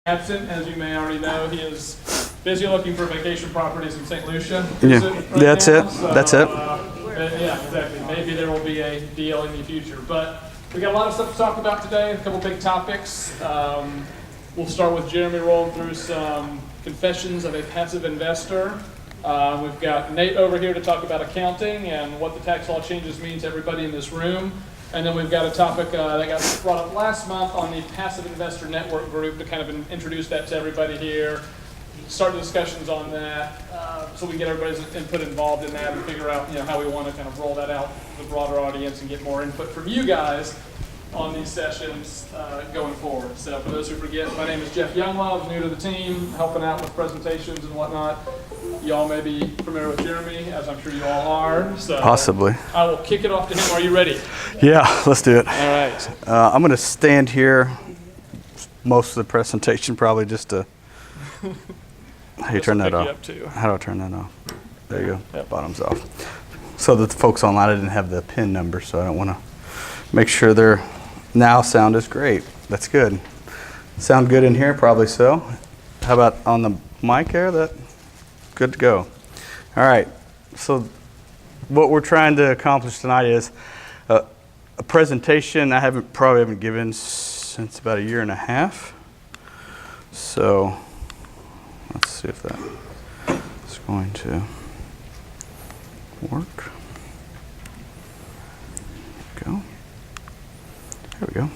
Absent, as you may already know, he is busy looking for vacation properties in St. Lucia. Yeah, that's now. it. That's it. Yeah, exactly. Maybe there will be a deal in the future. But we got a lot of stuff to talk about today, a couple big topics. We'll start with Jeremy rolling through some confessions of a passive investor. We've got Nate over here to talk about accounting and what the tax law changes mean to everybody in this room. And then we've got a topic that got brought up last month on the Passive Investor Network group to kind of introduce that to everybody here, start the discussions on that, so we can get everybody's input involved in that and figure out how we want to kind of roll that out to the broader audience and get more input from you guys on these sessions going forward. So for those who forget, my name is Jeff Younglove, new to the team, helping out with presentations and whatnot. Y'all may be familiar with Jeremy, as I'm sure you all are. So Possibly. I will kick it off to him. Are you ready? Yeah, let's do it. All right. I'm going to stand here most of the presentation, probably just to. How do you turn that off? How do I turn that off? There you go. Yep. Bottom's off. So that the folks online, I didn't have the PIN number, so I don't want to make sure their now sound is great. That's good. Sound good in here? Probably so. How about on the mic there? That good to go. All right. So what we're trying to accomplish tonight is a presentation I probably haven't given since about a year and a half. So let's see if that is going to work. Go. There we go.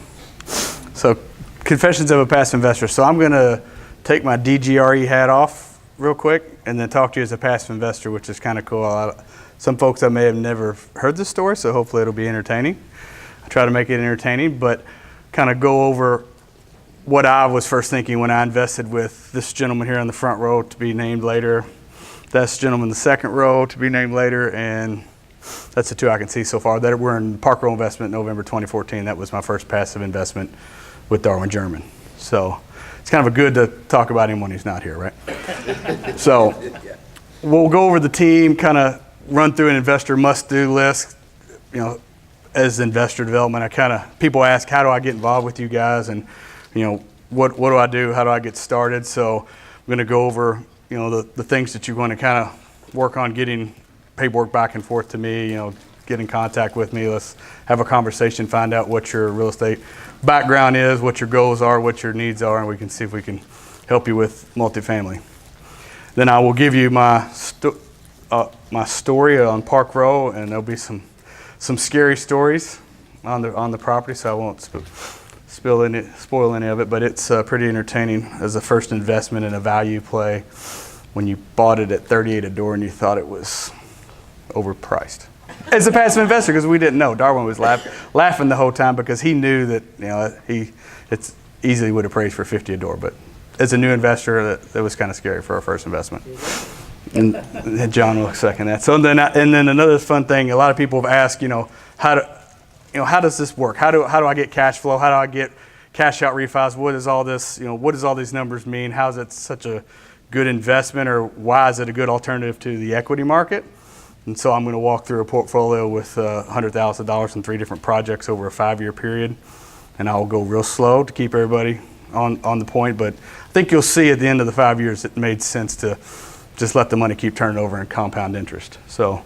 So confessions of a passive investor. So I'm going to take my DGRE hat off real quick and then talk to you as a passive investor, which is kind of cool. Some folks I may have never heard this story, so hopefully it'll be entertaining. I try to make it entertaining, but kind of go over what I was first thinking when I invested with this gentleman here on the front row to be named later, this gentleman in the second row to be named later, and that's the two I can see so far. That we're in Park Row Investment November 2014. That was my first passive investment with Darwin German. So it's kind of good to talk about him when he's not here, right? So we'll go over the team, kind of run through an investor must-do list. As investor development, people ask, how do I get involved with you guys? And what do I do? How do I get started? So I'm going to go over, the things that you want to kind of work on getting paperwork back and forth to me, get in contact with me. Let's have a conversation, find out what your real estate background is, what your goals are, what your needs are, and we can see if we can help you with multifamily. Then I will give you my story on Park Row, and there'll be some scary stories on the property, so I won't spoil any of it, but it's pretty entertaining as a first investment in a value play when you bought it at $38 a door and you thought it was overpriced. As a passive investor, because we didn't know. Darwin was laughing the whole time because he knew that it's easily would have appraised for $50 a door, but as a new investor, that was kind of scary for our first investment. And John will second that. So then another fun thing, a lot of people have asked, how does this work? How do I get cash flow? How do I get cash out refis? What is all this? What does all these numbers mean? How is it such a good investment, or why is it a good alternative to the equity market? And so I'm going to walk through a portfolio with $100,000 in 3 different projects over a 5-year period, and I'll go real slow to keep everybody on the point. But I think you'll see at the end of the 5 years it made sense to just let the money keep turning over and compound interest. So, and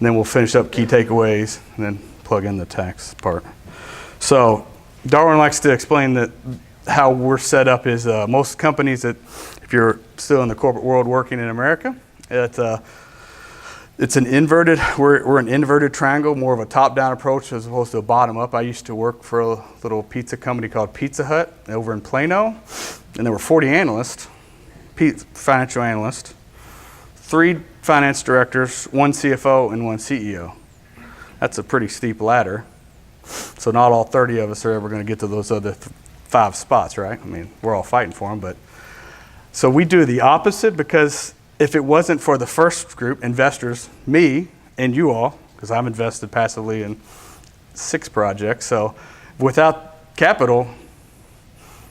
then we'll finish up key takeaways and then plug in the tax part. So Darwin likes to explain that how we're set up is most companies that, if you're still in the corporate world working in America, it's an inverted, we're an inverted triangle, more of a top-down approach as opposed to a bottom-up. I used to work for a little pizza company called Pizza Hut over in Plano, and there were 40 analysts, financial analysts, 3 finance directors, 1 CFO, and 1 CEO. That's a pretty steep ladder. So not all 30 of us are ever going to get to those other 5 spots, right? I mean, we're all fighting for them, but so we do the opposite, because if it wasn't for the first group, investors, me and you all, because I've invested passively in 6 projects, so without capital,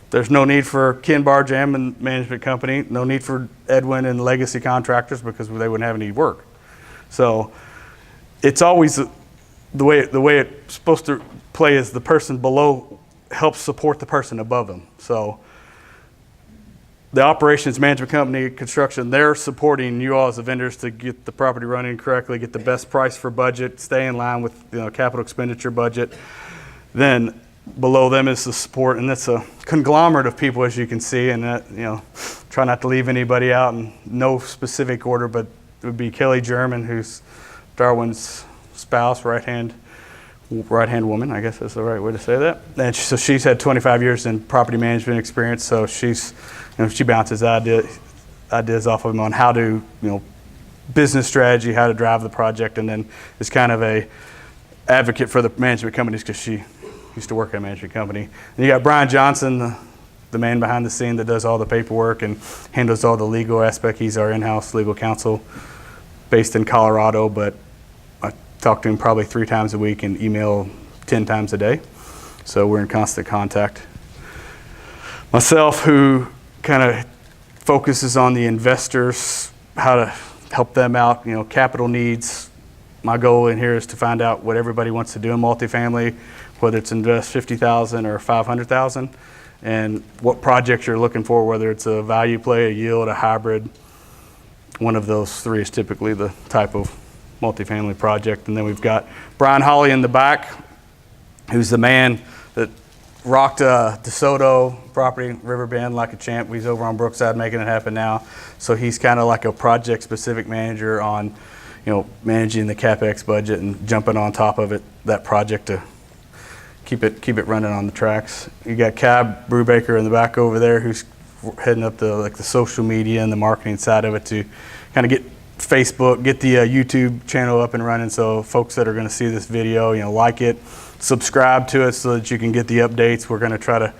there's no need for Ken Barjam and management company, no need for Edwin and legacy contractors, because they wouldn't have any work. So it's always the way it's supposed to play is the person below helps support the person above them. So the operations management company, construction, they're supporting you all as the vendors to get the property running correctly, get the best price for budget, stay in line with capital expenditure budget. Then below them is the support, and that's a conglomerate of people, as you can see, and that, try not to leave anybody out in no specific order, but it would be Kelly German, who's Darwin's spouse, right-hand woman, I guess that's the right way to say that. And so she's had 25 years in property management experience, so she's, she bounces ideas off of him on how to, business strategy, how to drive the project, and then is kind of a advocate for the management companies because she used to work at a management company. And you got Brian Johnson, the man behind the scene that does all the paperwork and handles all the legal aspect. He's our in-house legal counsel based in Colorado, but I talk to him probably 3 times a week and email 10 times a day. So we're in constant contact. Myself, who kind of focuses on the investors, how to help them out, capital needs. My goal in here is to find out what everybody wants to do in multifamily, whether it's invest $50,000 or $500,000, and what projects you're looking for, whether it's a value play, a yield, a hybrid. One of those 3 is typically the type of multifamily project. And then we've got Brian Hawley in the back, who's the man that rocked DeSoto property, Riverbend, like a champ. He's over on Brookside making it happen now. So he's kind of like a project-specific manager on, managing the CapEx budget and jumping on top of it, that project to keep it running on the tracks. You got Cab Brubaker in the back over there, who's heading up the social media and the marketing side of it to kind of get Facebook, get the YouTube channel up and running. So folks that are going to see this video, like it, subscribe to it so that you can get the updates. We're going to try to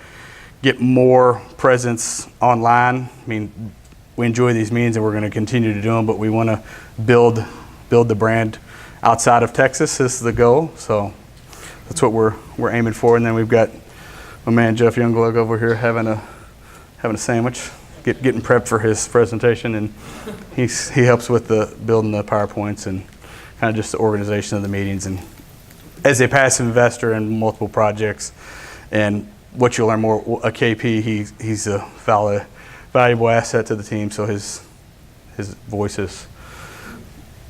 get more presence online. I mean, we enjoy these meetings and we're going to continue to do them, but we want to build the brand outside of Texas is the goal. So that's what we're aiming for. And then we've got my man Jeff Younglug over here having a sandwich, getting prepped for his presentation, and he helps with the building the PowerPoints and kind of just the organization of the meetings. And as a passive investor in multiple projects, and what you'll learn more, a KP, he's a valuable asset to the team. So his voice is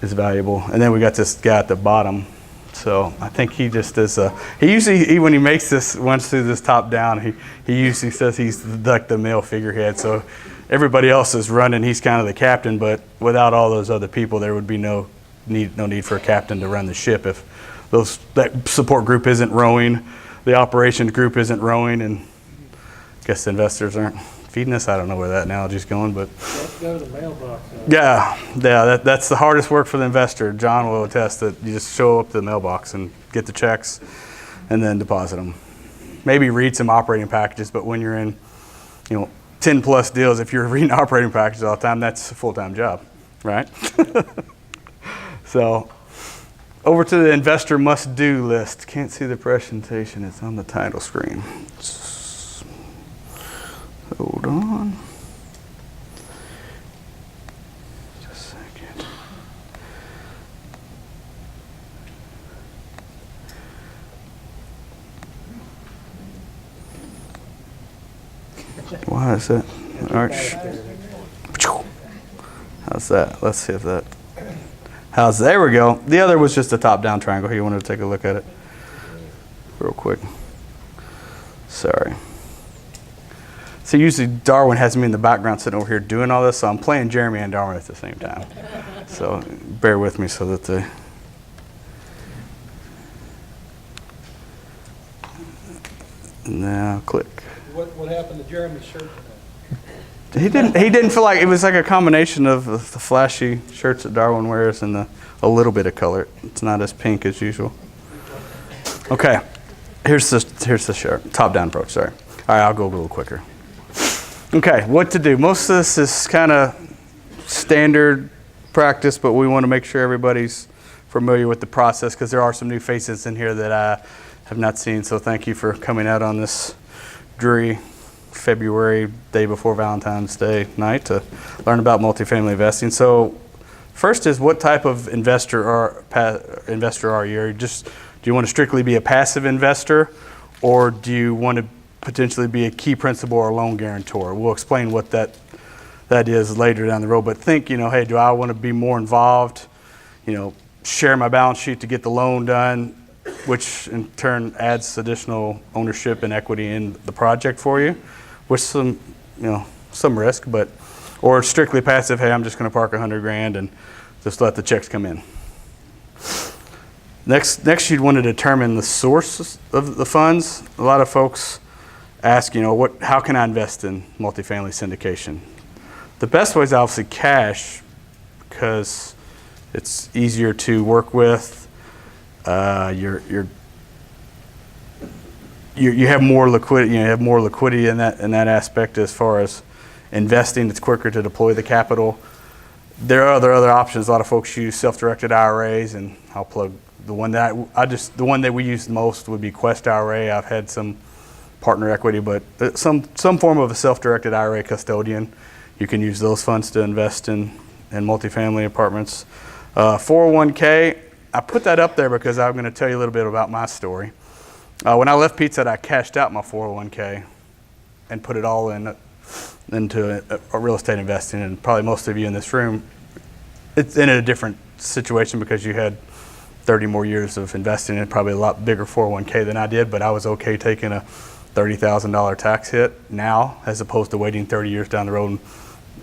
valuable. And then we got this guy at the bottom. So I think he just is he usually, when he makes this, once through this top down, he usually says he's like the male figurehead. So everybody else is running, he's kind of the captain, but without all those other people, there would be no need for a captain to run the ship if that support group isn't rowing, the operations group isn't rowing, and I guess the investors aren't feeding us. I don't know where that analogy's going, but Let's go to the mailbox. yeah, that's the hardest work for the investor. John will attest that you just show up to the mailbox and get the checks and then deposit them. Maybe read some operating packages, but when you're in, 10 plus deals, if you're reading operating packages all the time, that's a full-time job, right? So over to the investor must-do list. Can't see the presentation, it's on the title screen. Hold on. Just a second. Why is that? Arch. How's that? Let's see if that. There we go. The other was just a top-down triangle. You wanted to take a look at it real quick. Sorry. So usually Darwin has me in the background sitting over here doing all this, so I'm playing Jeremy and Darwin at the same time. So bear with me so that the... Now click. What happened to Jeremy's shirt today? He didn't feel like, it was like a combination of the flashy shirts that Darwin wears and a little bit of color. It's not as pink as usual. Okay, here's the shirt, top-down approach, sorry. All right, I'll go a little quicker. Okay, what to do? Most of this is kind of standard practice, but we want to make sure everybody's familiar with the process because there are some new faces in here that I have not seen. So thank you for coming out on this dreary February, day before Valentine's Day night to learn about multifamily investing. So first is, what type of investor are you? Do you want to strictly be a passive investor, or do you want to potentially be a key principal or loan guarantor? We'll explain what that that is later down the road. But think, hey, do I want to be more involved? Share my balance sheet to get the loan done, which in turn adds additional ownership and equity in the project for you, with some risk, or strictly passive. Hey, I'm just going to park $100,000 and just let the checks come in. Next, you'd want to determine the source of the funds. A lot of folks ask, how can I invest in multifamily syndication? The best way is obviously cash, because it's easier to work with. You have more liquidity. You have more liquidity in that aspect as far as investing. It's quicker to deploy the capital. There are other options. A lot of folks use self-directed IRAs, and I'll plug the one the one that we use the most would be Quest IRA. I've had some partner equity, but some form of a self-directed IRA custodian. You can use those funds to invest in multifamily apartments. 401k, I put that up there because I'm going to tell you a little bit about my story. When I left Pizza Hut, I cashed out my 401k and put it all into a real estate investing. And probably most of you in this room, it's in a different situation because you had 30 more years of investing in probably a lot bigger 401k than I did, but I was okay taking a $30,000 tax hit now as opposed to waiting 30 years down the road.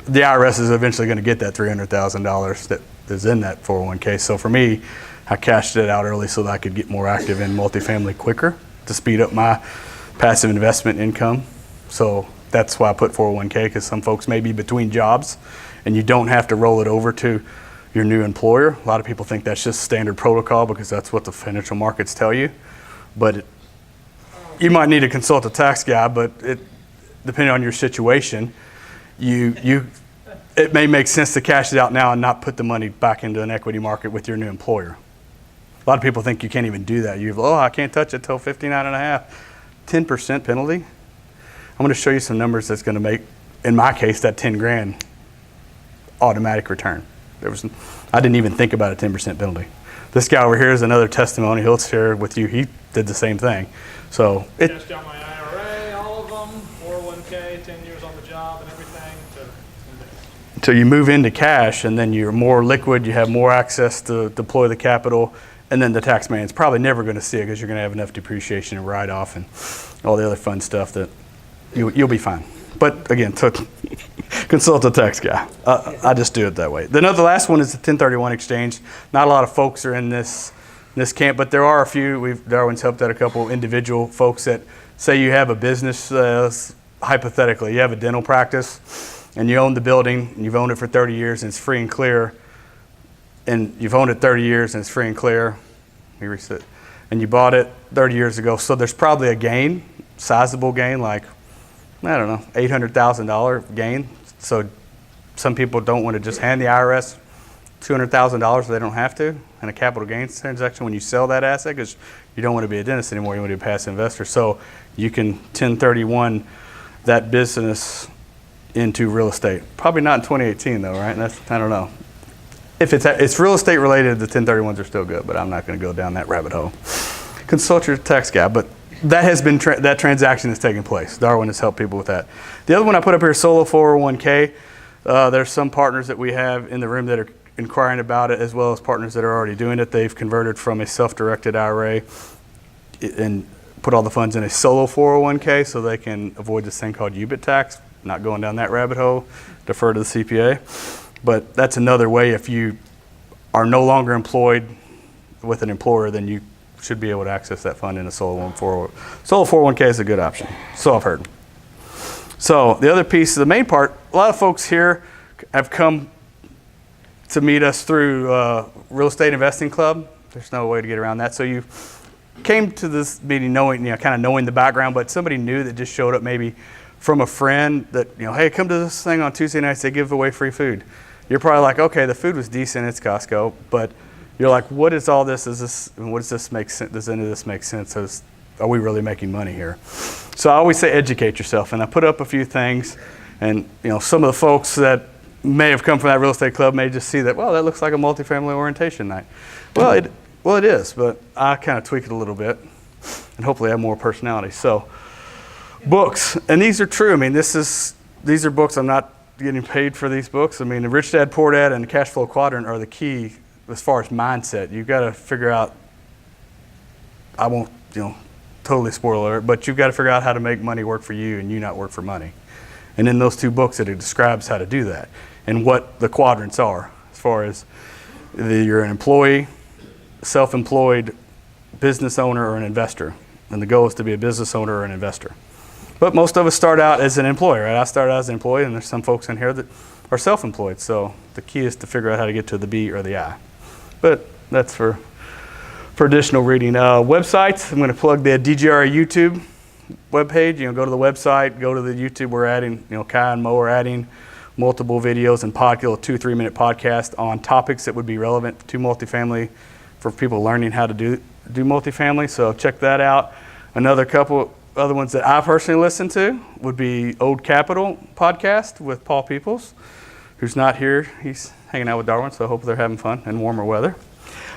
The IRS is eventually going to get that $300,000 that is in that 401k. So for me, I cashed it out early so that I could get more active in multifamily quicker to speed up my passive investment income. So that's why I put 401k, because some folks may be between jobs and you don't have to roll it over to your new employer. A lot of people think that's just standard protocol because that's what the financial markets tell you. But you might need to consult a tax guy, but depending on your situation, it may make sense to cash it out now and not put the money back into an equity market with your new employer. A lot of people think you can't even do that. I can't touch it till 59.5. 10% penalty. I'm going to show you some numbers that's going to make, in my case, that $10,000 automatic return. I didn't even think about a 10% penalty. This guy over here is another testimony. He'll share with you. He did the same thing. So cashed out my IRA, all of them, 401k, 10 years on the job and everything. So you move into cash, and then you're more liquid. You have more access to deploy the capital, and then the tax man's probably never going to see it because you're going to have enough depreciation and write-off and all the other fun stuff that you'll be fine. But again, consult a tax guy. I just do it that way. The last one is the 1031 exchange. Not a lot of folks are in this camp, but there are a few. Darwin's helped out a couple individual folks that say you have a business, hypothetically, you have a dental practice and you own the building and you've owned it for 30 years and it's free and clear, and you've owned it 30 years and it's free and clear. Let me reset. And you bought it 30 years ago. So there's probably a gain, sizable gain, like, I don't know, $800,000 gain. So some people don't want to just hand the IRS $200,000 if they don't have to in a capital gains transaction when you sell that asset, because you don't want to be a dentist anymore, you want to be a passive investor. So you can 1031 that business into real estate. Probably not in 2018 though, right? I don't know. If it's real estate related, the 1031s are still good, but I'm not going to go down that rabbit hole. Consult your tax guy, but that has been that transaction has taken place. Darwin has helped people with that. The other one I put up here is solo 401k. There's some partners that we have in the room that are inquiring about it, as well as partners that are already doing it. They've converted from a self-directed IRA and put all the funds in a solo 401k so they can avoid this thing called UBIT tax. Not going down that rabbit hole, defer to the CPA. But that's another way. If you are no longer employed with an employer, then you should be able to access that fund in a solo 401k is a good option. So I've heard. So the other piece, the main part, a lot of folks here have come to meet us through Real Estate Investing Club. There's no way to get around that. So you came to this meeting knowing, kind of knowing the background, but somebody new that just showed up maybe from a friend that, hey, come to this thing on Tuesday nights, they give away free food. You're probably like, okay, the food was decent, it's Costco, but you're like, what is all this? What does this make sense? Does any of this make sense? Are we really making money here? So I always say educate yourself, and I put up a few things, and some of the folks that may have come from that real estate club may just see that, well, that looks like a multifamily orientation night. Well, it is, but I kind of tweak it a little bit, and hopefully have more personality. So books, and these are true. I mean, these are books. I'm not getting paid for these books. I mean, the Rich Dad, Poor Dad and the Cash Flow Quadrant are the key as far as mindset. You've got to figure out, I won't, totally spoil it, but you've got to figure out how to make money work for you and you not work for money. And in those 2 books, it describes how to do that and what the quadrants are as far as you're an employee, self-employed, business owner, or an investor. And the goal is to be a business owner or an investor. But most of us start out as an employee, right? I started out as an employee, and there's some folks in here that are self-employed. So the key is to figure out how to get to the B or the I. But that's for additional reading. Websites, I'm going to plug the DGRA YouTube webpage. Go to the website, go to the YouTube. We're adding, Kai and Mo are adding multiple videos and 2-3 minute podcast on topics that would be relevant to multifamily for people learning how to do multifamily. So check that out. Another couple other ones that I personally listen to would be Old Capital podcast with Paul Peoples, who's not here. He's hanging out with Darwin, so I hope they're having fun in warmer weather.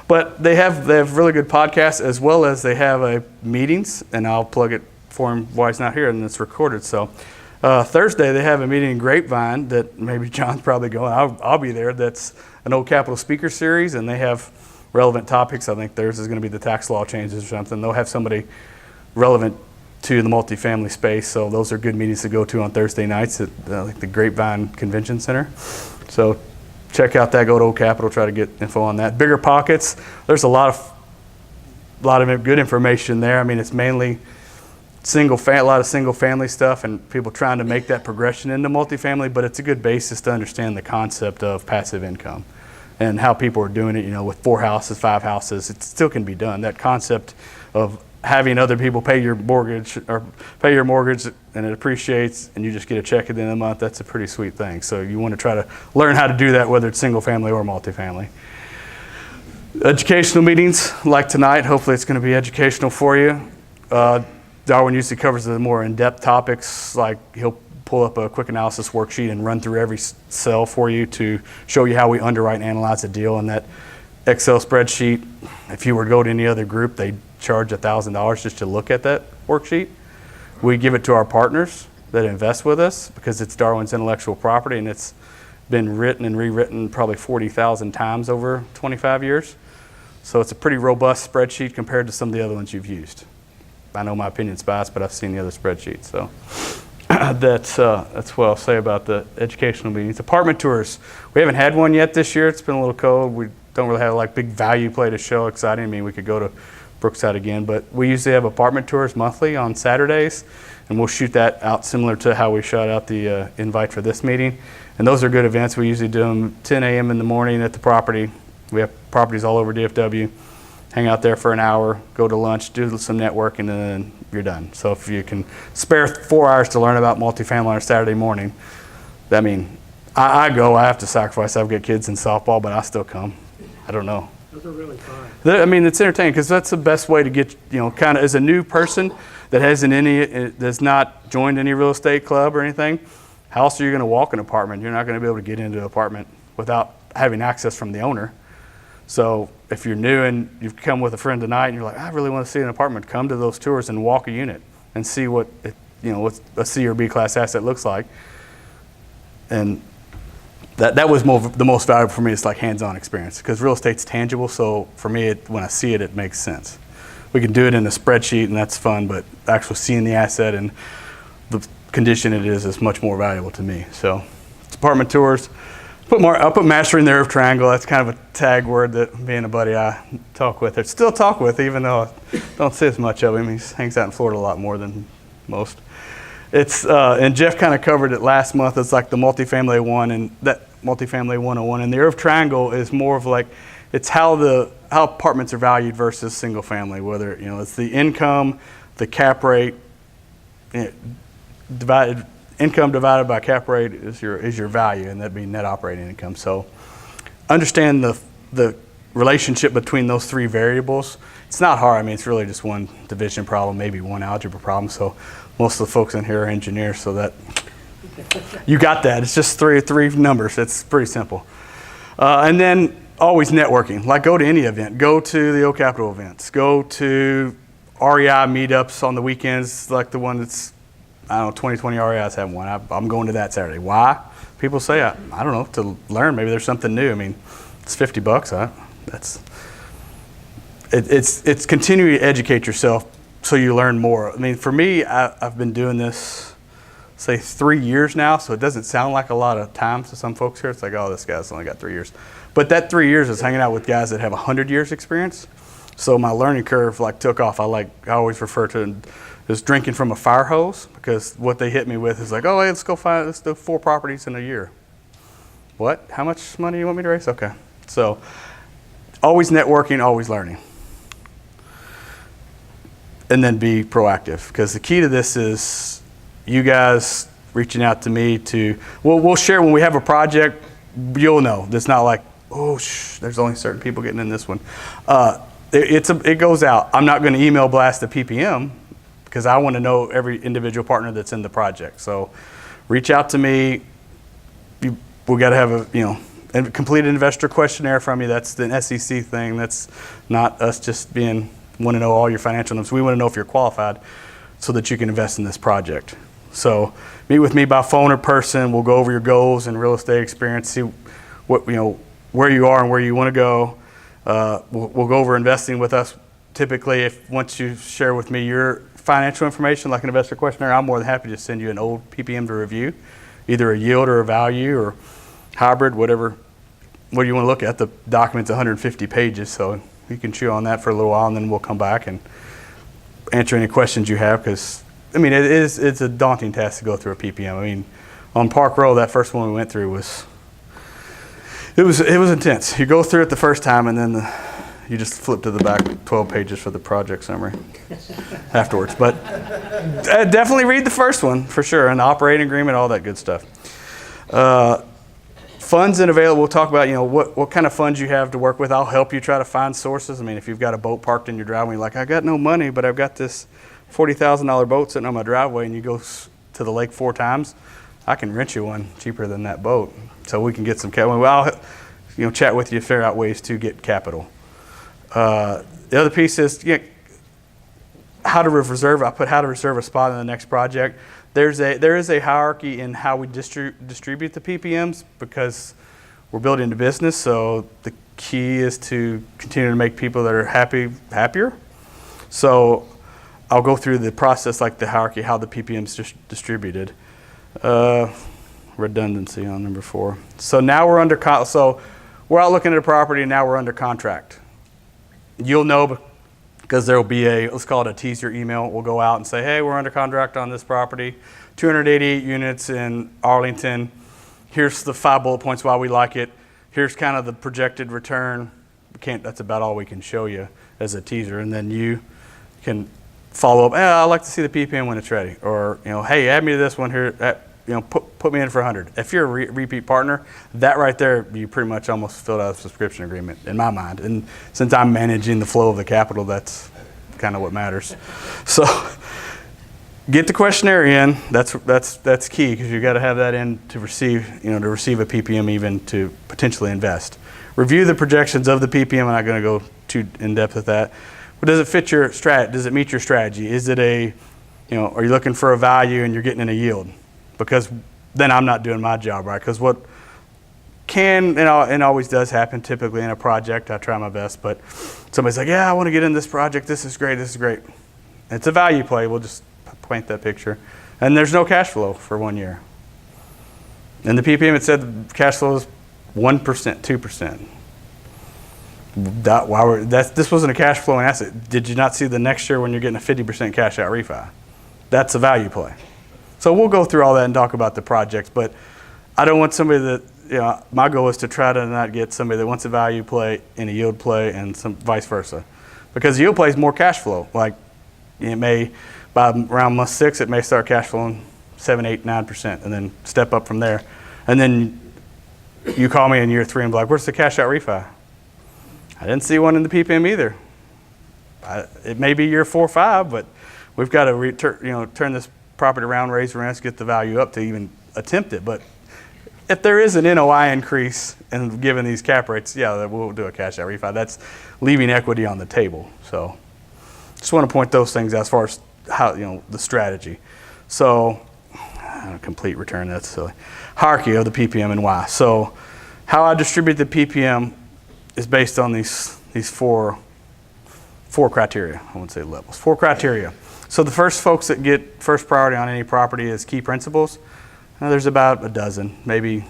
But they have really good podcasts, as well as they have meetings, and I'll plug it for him while he's not here, and it's recorded. So Thursday they have a meeting in Grapevine that maybe John's probably going. I'll be there. That's an Old Capital speaker series, and they have relevant topics. I think theirs is going to be the tax law changes or something. They'll have somebody relevant to the multifamily space. So those are good meetings to go to on Thursday nights at the Grapevine Convention Center. So check out that. Go to Old Capital. Try to get info on that. Bigger Pockets. There's a lot of good information there. I mean, it's mainly a lot of single family stuff and people trying to make that progression into multifamily. But it's a good basis to understand the concept of passive income and how people are doing it. With 4 houses, 5 houses, it still can be done. That concept of having other people pay your mortgage and it appreciates and you just get a check at the end of the month, that's a pretty sweet thing. So you want to try to learn how to do that, whether it's single family or multifamily. Educational meetings like tonight, hopefully it's going to be educational for you. Darwin usually covers the more in-depth topics, like he'll pull up a quick analysis worksheet and run through every cell for you to show you how we underwrite and analyze a deal. And that Excel spreadsheet, if you were to go to any other group, they charge $1,000 just to look at that worksheet. We give it to our partners that invest with us because it's Darwin's intellectual property and it's been written and rewritten probably 40,000 times over 25 years. So it's a pretty robust spreadsheet compared to some of the other ones you've used. I know my opinion's biased, but I've seen the other spreadsheets. So that's what I'll say about the educational meetings. Apartment tours. We haven't had one yet this year. It's been a little cold. We don't really have big value play to show. Exciting. I mean, we could go to Brookside again, but we usually have apartment tours monthly on Saturdays, and we'll shoot that out similar to how we shot out the invite for this meeting. And those are good events. We usually do them 10 a.m. in the morning at the property. We have properties all over DFW. Hang out there for an hour, go to lunch, do some networking, and then you're done. So if you can spare 4 hours to learn about multifamily on a Saturday morning, I mean, I go. I have to sacrifice. I've got kids in softball, but I still come. I don't know. Those are really fun. I mean, it's entertaining because that's the best way to get, kind of as a new person that that's not joined any real estate club or anything. How else are you going to walk an apartment? You're not going to be able to get into an apartment without having access from the owner. So if you're new and you've come with a friend tonight and you're like, I really want to see an apartment, come to those tours and walk a unit and see what what a C or B class asset looks like. And that was the most valuable for me. It's like hands-on experience because real estate's tangible. So for me, when I see it, it makes sense. We can do it in a spreadsheet and that's fun, but actually seeing the asset and the condition it is much more valuable to me. So it's apartment tours. I'll put Mastering the IRF Triangle. That's kind of a tag word that me and a buddy I talk with, or still talk with, even though I don't see as much of him. He hangs out in Florida a lot more than most. It's and Jeff kind of covered it last month. It's like the multifamily one and that multifamily 101. And the IRF Triangle is more of like it's how apartments are valued versus single family. Whether it's the income, the cap rate, divided. Income divided by cap rate is your value, and that'd be net operating income. So understand the relationship between those 3 variables. It's not hard. I mean, it's really just one division problem, maybe one algebra problem. So most of the folks in here are engineers, so that you got that. It's just three numbers. It's pretty simple. And then always networking. Like go to any event. Go to the Old Capital events. Go to REI meetups on the weekends, like the one that's 2020 REI's having one. I'm going to that Saturday. Why? people say, I don't know, to learn, maybe there's something new. I mean, it's $50. It's continuing to educate yourself so you learn more. I mean, for me, I've been doing this, say 3 years now, so it doesn't sound like a lot of time to some folks here. It's like, oh, this guy's only got 3 years. But that 3 years is hanging out with guys that have 100 years experience. So my learning curve took off. I always refer to it as drinking from a fire hose, because what they hit me with is like, oh, hey, let's do 4 properties in a year. What? How much money do you want me to raise? Okay. So always networking, always learning. And then be proactive, because the key to this is you guys reaching out to me we'll share when we have a project. You'll know. It's not like, oh, there's only certain people getting in this one. It goes out. I'm not going to email blast the PPM, because I want to know every individual partner that's in the project. So reach out to me. We got to have a complete investor questionnaire from you. That's the SEC thing. That's not us just want to know all your financial numbers. We want to know if you're qualified so that you can invest in this project. So meet with me by phone or person. We'll go over your goals and real estate experience, see what where you are and where you want to go. We'll go over investing with us. Typically, once you share with me your financial information, like an investor questionnaire, I'm more than happy to send you an old PPM to review, either a yield or a value or hybrid, whatever. What do you want to look at? The document's 150 pages, so you can chew on that for a little while, and then we'll come back and answer any questions you have, because I mean, it's a daunting task to go through a PPM. I mean, on Park Row, that first one we went through was intense. You go through it the first time, and then you just flip to the back 12 pages for the project summary afterwards. But definitely read the first one for sure, and the operating agreement, all that good stuff. Funds and available. We'll talk about what kind of funds you have to work with. I'll help you try to find sources. I mean, if you've got a boat parked in your driveway, you're like, I got no money, but I've got this $40,000 boat sitting on my driveway, and you go to the lake 4 times, I can rent you one cheaper than that boat, so we can get some capital. I'll chat with you to figure out ways to get capital. The other piece is how to reserve. I put how to reserve a spot in the next project. There is a hierarchy in how we distribute the PPMs, because we're building a business. So the key is to continue to make people that are happier. So I'll go through the process, like the hierarchy, how the PPM's distributed. Redundancy on number 4. So now we're we're out looking at a property, and now we're under contract. You'll know, because there will be let's call it a teaser email. We'll go out and say, hey, we're under contract on this property, 288 units in Arlington. Here's the 5 bullet points why we like it. Here's kind of the projected return. That's about all we can show you as a teaser. And then you can follow up. I'd like to see the PPM when it's ready. Or, hey, add me to this one here. Put me in for 100. If you're a repeat partner, that right there, you pretty much almost filled out a subscription agreement in my mind. And since I'm managing the flow of the capital, that's kind of what matters. So get the questionnaire in. That's key, because you got to have that in to receive a PPM, even to potentially invest. Review the projections of the PPM. I'm not going to go too in depth with that. But does it fit your strat? Does it meet your strategy? Is it are you looking for a value and you're getting in a yield? Because then I'm not doing my job right. Because what can and always does happen typically in a project, I try my best, but somebody's like, yeah, I want to get in this project. This is great. It's a value play. We'll just paint that picture. And there's no cash flow for 1 year. In the PPM, it said the cash flow is 1%, 2%. This wasn't a cash flowing asset. Did you not see the next year when you're getting a 50% cash out refi? That's a value play. So we'll go through all that and talk about the projects, but I don't want somebody that, my goal is to try to not get somebody that wants a value play and a yield play and some vice versa. Because the yield play is more cash flow. Like it may, by around month 6, it may start cash flowing 7, 8, 9% and then step up from there. And then you call me in year 3 and be like, where's the cash out refi? I didn't see one in the PPM either. It may be year 4 or 5, but we've got to turn this property around, raise rents, get the value up to even attempt it. But if there is an NOI increase and given these cap rates, yeah, we'll do a cash out refi. That's leaving equity on the table. So just want to point those things out as far as how the strategy. So complete return. That's silly. Hierarchy of the PPM and why. So how I distribute the PPM is based on these four criteria. I wouldn't say levels. 4 criteria. So the first folks that get first priority on any property is key principals. There's about a dozen, maybe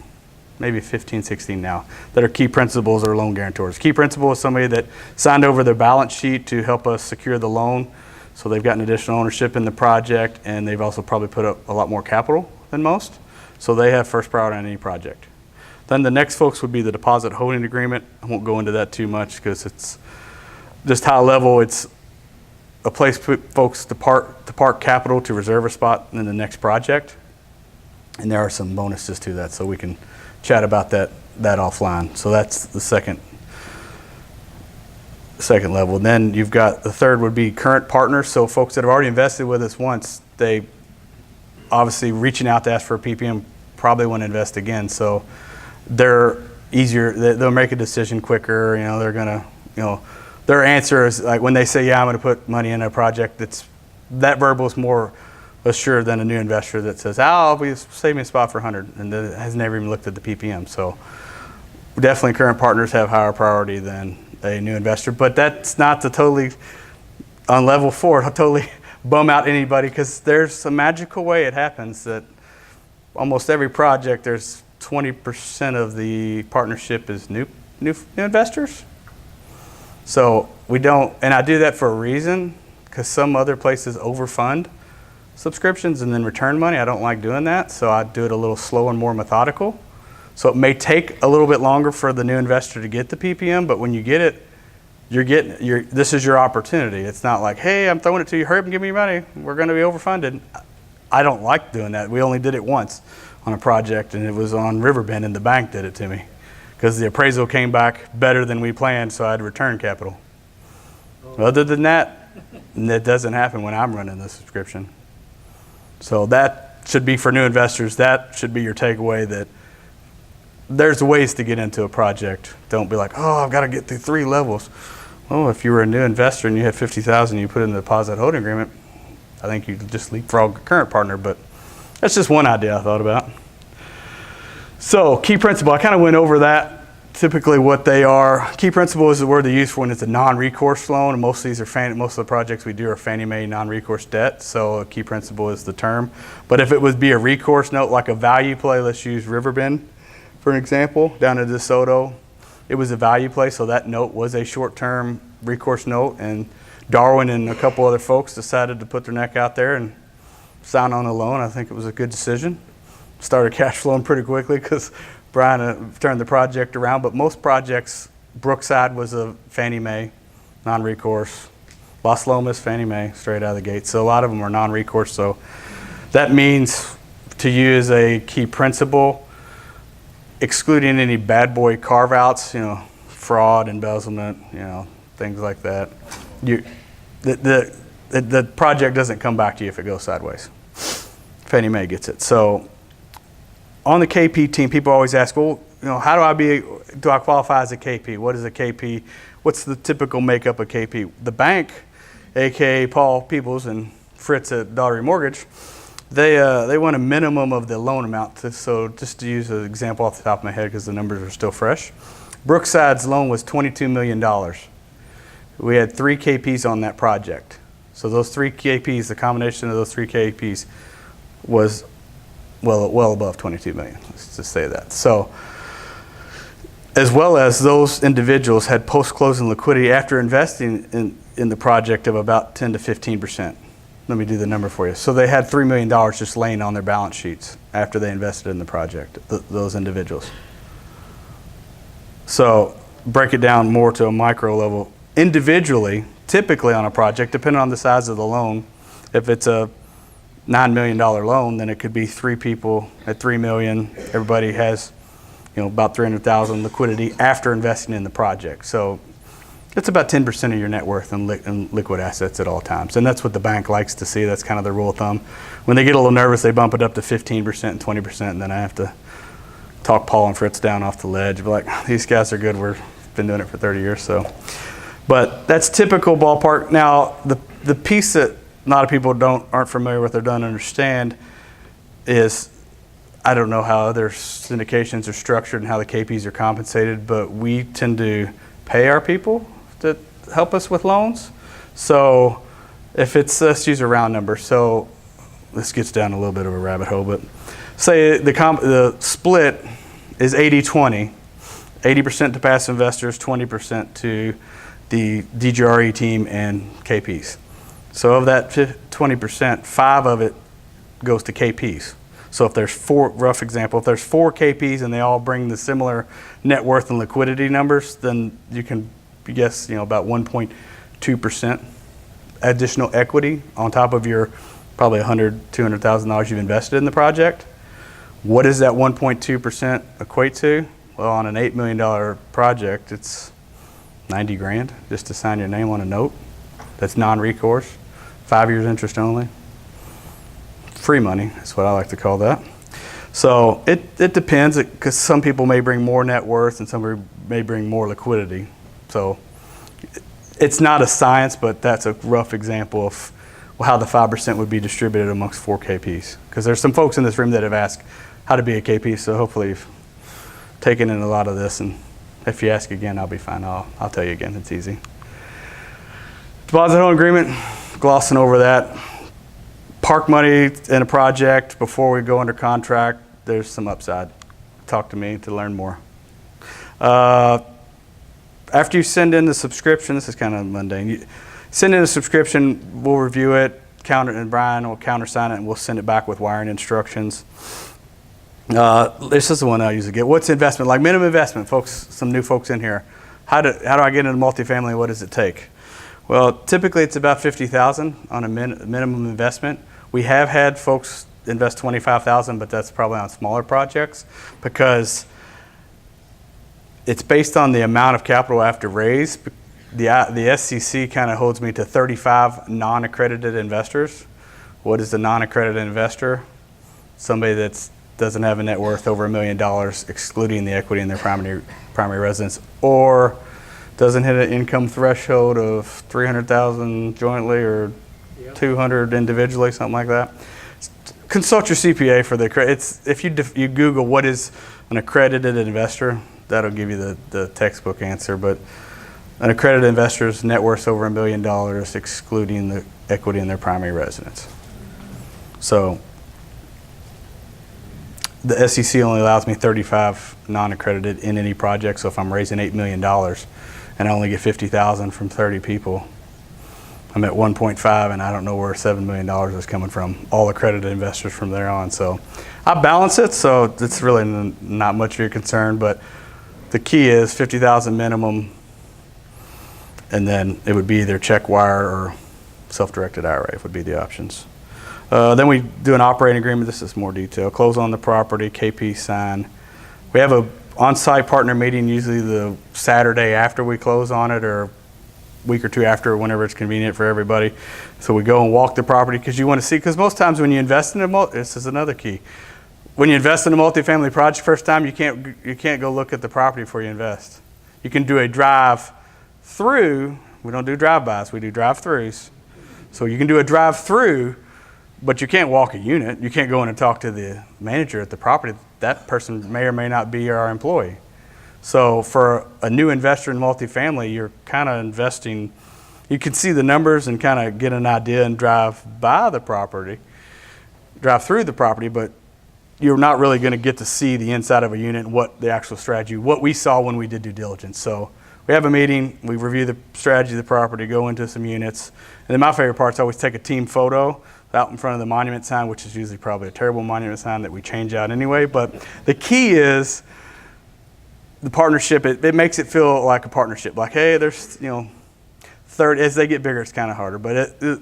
15, 16 now, that are key principals or loan guarantors. Key principal is somebody that signed over their balance sheet to help us secure the loan. So they've gotten additional ownership in the project, and they've also probably put up a lot more capital than most. So they have first priority on any project. Then the next folks would be the deposit holding agreement. I won't go into that too much because it's just high level. It's a place for folks to park capital to reserve a spot in the next project. And there are some bonuses to that, so we can chat about that offline. So that's the second level. Then you've got the third would be current partners. So folks that have already invested with us once, they obviously reaching out to ask for a PPM probably want to invest again. So they're easier, they'll make a decision quicker. They're gonna, their answer is like when they say, yeah, I'm gonna put money in a project, that verbal is more assured than a new investor that says, I'll be saving a spot for 100 and then has never even looked at the PPM. So definitely current partners have higher priority than a new investor, but that's not to totally, on level 4, totally bum out anybody, because there's a magical way it happens that almost every project, there's 20% of the partnership is new investors. So we don't, and I do that for a reason, because some other places overfund subscriptions and then return money. I don't like doing that, so I do it a little slow and more methodical. So it may take a little bit longer for the new investor to get the PPM, but when you get it, this is your opportunity. It's not like, hey, I'm throwing it to you, hurry up and give me your money. We're going to be overfunded. I don't like doing that. We only did it once on a project, and it was on Riverbend, and the bank did it to me because the appraisal came back better than we planned, so I had to return capital. Other than that, it doesn't happen when I'm running the subscription. So that should be for new investors. That should be your takeaway, that there's ways to get into a project. Don't be like, oh, I've got to get through 3 levels. Well, if you were a new investor and you had $50,000, you put in the deposit holding agreement, I think you just leapfrog a current partner, but that's just one idea I thought about. So key principal, I kind of went over that. Typically what they are. Key principal is the word they use for when it's a non-recourse loan, and most of the projects we do are Fannie Mae non-recourse debt, so a key principal is the term. But if it would be a recourse note, like a value play, let's use Riverbend for an example, down in DeSoto, it was a value play, so that note was a short-term recourse note, and Darwin and a couple other folks decided to put their neck out there and sign on a loan. I think it was a good decision. Started cash flowing pretty quickly because Brian turned the project around, but most projects, Brookside was a Fannie Mae, non-recourse. Las Lomas, Fannie Mae, straight out of the gate. So a lot of them are non-recourse. So that means to use a key principal, excluding any bad boy carve-outs, fraud, embezzlement, things like that. The project doesn't come back to you if it goes sideways. Fannie Mae gets it. So on the KP team, people always ask, well, how do I qualify as a KP? What is a KP? What's the typical makeup of KP? The bank, aka Paul Peoples and Fritz at Daugherty Mortgage, they want a minimum of the loan amount. So just to use an example off the top of my head because the numbers are still fresh, Brookside's loan was $22 million. We had 3 KPs on that project. So those 3 KPs, the combination of those 3 KPs was well above 22 million, let's just say that. So, as well as those individuals had post-closing liquidity after investing in the project of about 10 to 15%. Let me do the number for you. So they had $3 million just laying on their balance sheets after they invested in the project, those individuals. So break it down more to a micro level. Individually, typically on a project, depending on the size of the loan, if it's a $9 million loan, then it could be 3 people at $3 million. Everybody has, about $300,000 liquidity after investing in the project. So it's about 10% of your net worth in liquid assets at all times. And that's what the bank likes to see. That's kind of their rule of thumb. When they get a little nervous, they bump it up to 15% and 20%, and then I have to talk Paul and Fritz down off the ledge. Be like, these guys are good. We've been doing it for 30 years. So, but that's typical ballpark. Now, the piece that a lot of people aren't familiar with or don't understand is, I don't know how other syndications are structured and how the KPs are compensated, but we tend to pay our people to help us with loans. So if it's, let's use a round number. So this gets down a little bit of a rabbit hole, but say the split is 80-20, 80% to passive investors, 20% to the DGRE team and KPs. So of that 20%, 5 of it goes to KPs. So if there's 4, rough example, if there's 4 KPs and they all bring the similar net worth and liquidity numbers, then you can guess, about 1.2% additional equity on top of your probably $200,000 you've invested in the project. What does that 1.2% equate to? Well, on an $8 million project, it's 90 grand just to sign your name on a note. That's non-recourse, 5 years interest only. Free money, that's what I like to call that. So it depends, because some people may bring more net worth and some may bring more liquidity. So it's not a science, but that's a rough example of how the 5% would be distributed amongst 4 KPs. Because there's some folks in this room that have asked how to be a KP, so hopefully you've taken in a lot of this, and if you ask again, I'll be fine. I'll tell you again, it's easy. Deposit home agreement, glossing over that. Park money in a project before we go under contract, there's some upside. Talk to me to learn more. After you send in the subscription, this is kind of mundane. You send in a subscription, we'll review it, and Brian will countersign it, and we'll send it back with wiring instructions. This is the one I usually get. What's investment? Like minimum investment, folks, some new folks in here. How do I get into multifamily? What does it take? Well, typically it's about $50,000 on a minimum investment. We have had folks invest $25,000, but that's probably on smaller projects because it's based on the amount of capital I have to raise. The SCC kind of holds me to 35 non-accredited investors. What is the non-accredited investor? Somebody that doesn't have a net worth over $1 million, excluding the equity in their primary residence, or doesn't hit an income threshold of 300,000 jointly or 200 individually, something like that. Consult your CPA for the credit. If you Google what is an accredited investor, that'll give you the textbook answer. But an accredited investor's net worth over $1 million, excluding the equity in their primary residence. So the SEC only allows me 35 non-accredited in any project. So if I'm raising $8 million and I only get 50,000 from 30 people, I'm at 1.5, and I don't know where $7 million is coming from. All accredited investors from there on. So I balance it, so it's really not much of your concern. But the key is 50,000 minimum, and then it would be either check wire or self-directed IRA would be the options. Then we do an operating agreement. This is more detail. Close on the property, KP sign. We have a on-site partner meeting usually the Saturday after we close on it, or week or two after, whenever it's convenient for everybody. So we go and walk the property because you want to see, because most times when you invest in this is another key. When you invest in a multifamily project first time, you can't go look at the property before you invest. You can do a drive-through. We don't do drive-bys, we do drive-throughs. So you can do a drive-through, but you can't walk a unit. You can't go in and talk to the manager at the property. That person may or may not be our employee. So for a new investor in multifamily, you're kind of investing, you can see the numbers and kind of get an idea and drive through the property, but you're not really going to get to see the inside of a unit and what the actual strategy, what we saw when we did due diligence. So we have a meeting, we review the strategy of the property, go into some units. And then my favorite part is I always take a team photo out in front of the monument sign, which is usually probably a terrible monument sign that we change out anyway. But the key is the partnership. It makes it feel like a partnership. Like, hey, there's, 30, as they get bigger, it's kind of harder. But a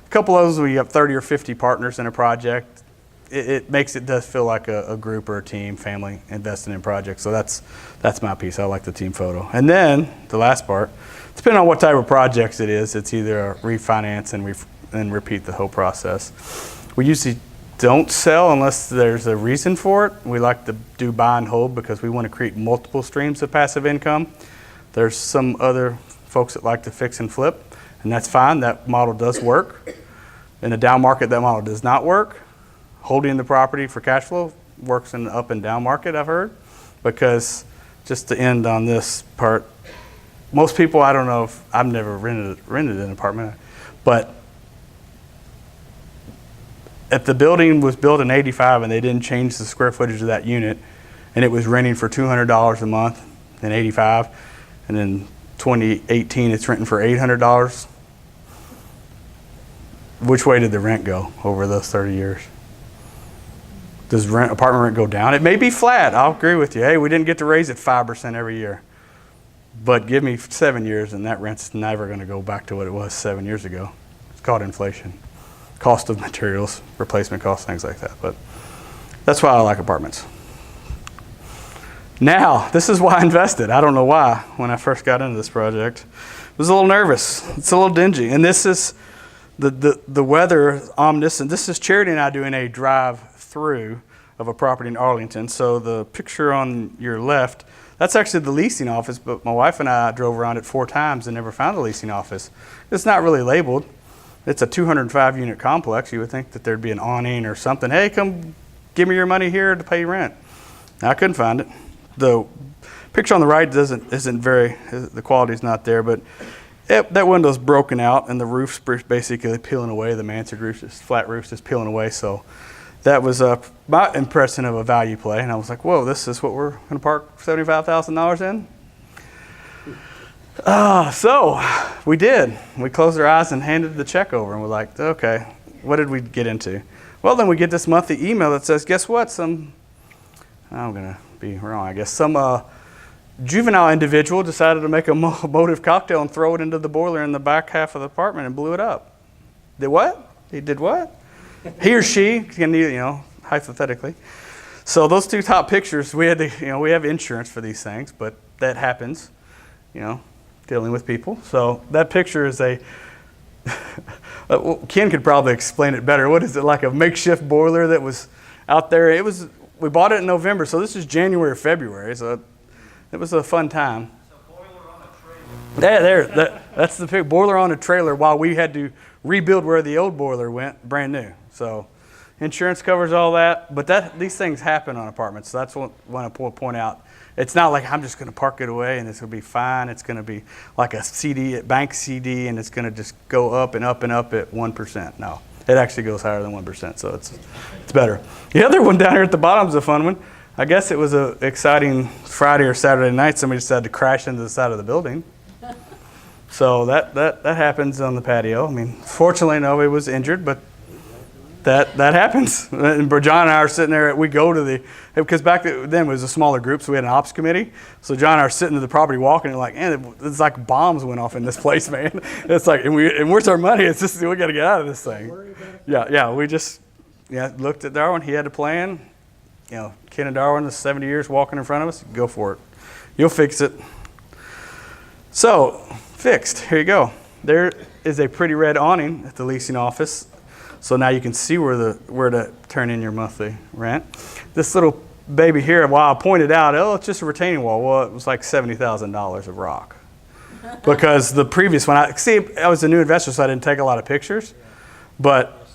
couple of those, we have 30 or 50 partners in a project. It does feel like a group or a team, family investing in projects. So that's my piece. I like the team photo. And then the last part, depending on what type of projects it is, it's either a refinance and repeat the whole process. We usually don't sell unless there's a reason for it. We like to do buy and hold because we want to create multiple streams of passive income. There's some other folks that like to fix and flip, and that's fine. That model does work. In a down market, that model does not work. holding the property for cash flow works in the up and down market, I've heard. Because just to end on this part, most people, I don't know if I've never rented an apartment, but if the building was built in 85 and they didn't change the square footage of that unit, and it was renting for $200 a month in 85, and in 2018 it's renting for $800, which way did the rent go over those 30 years? Does apartment rent go down? It may be flat. I'll agree with you. Hey, we didn't get to raise it 5% every year. But give me 7 years and that rent's never going to go back to what it was 7 years ago. It's called inflation. Cost of materials, replacement costs, things like that. But that's why I like apartments. Now, this is why I invested. I don't know why when I first got into this project. I was a little nervous. It's a little dingy. And this is the weather omniscient. This is Charity and I doing a drive-through of a property in Arlington. So the picture on your left, that's actually the leasing office, but my wife and I drove around it 4 times and never found a leasing office. It's not really labeled. It's a 205 unit complex. You would think that there'd be an awning or something. Hey, come give me your money here to pay rent. I couldn't find it. The picture on the right isn't very, the quality's not there, but that window's broken out and the roof's basically peeling away. The mansard roof, this flat roof's just peeling away. So that was my impression of a value play. And I was like, whoa, this is what we're going to park $75,000 in? So we did. We closed our eyes and handed the check over and we're like, okay, what did we get into? Well, then we get this monthly email that says, guess what? I'm going to be wrong, I guess. Some juvenile individual decided to make a Molotov cocktail and throw it into the boiler in the back half of the apartment and blew it up. Did what? He did what? He or she, hypothetically. So those 2 top pictures, we had to, we have insurance for these things, but that happens, dealing with people. So that picture is Ken could probably explain it better. What is it, like a makeshift boiler that was out there? We bought it in November, so this is January or February, so it was a fun time. It's a boiler on a trailer. That's the big boiler on a trailer while we had to rebuild where the old boiler went, brand new. So insurance covers all that, but these things happen on apartments. So that's what I want to point out. It's not like I'm just going to park it away and it's going to be fine. It's going to be like a bank CD, and it's going to just go up and up and up at 1%. No, it actually goes higher than 1%, so it's better. The other one down here at the bottom is a fun one. I guess it was an exciting Friday or Saturday night. Somebody decided to crash into the side of the building. So that happens on the patio. I mean, fortunately, nobody was injured, but that happens. And John and I are sitting there. We go to because back then it was a smaller group, so we had an ops committee. So John and I are sitting to the property walking, and like, man, it's like bombs went off in this place, man. It's like, and where's our money? It's just, we got to get out of this thing. Yeah. We just looked at Darwin. He had a plan. Ken and Darwin, the 70 years walking in front of us. Go for it. You'll fix it. So, fixed. Here you go. There is a pretty red awning at the leasing office. So now you can see where to turn in your monthly rent. This little baby here, while I pointed out, it's just a retaining wall. Well, it was like $70,000 of rock. Because the previous one, I was a new investor, so I didn't take a lot of pictures. But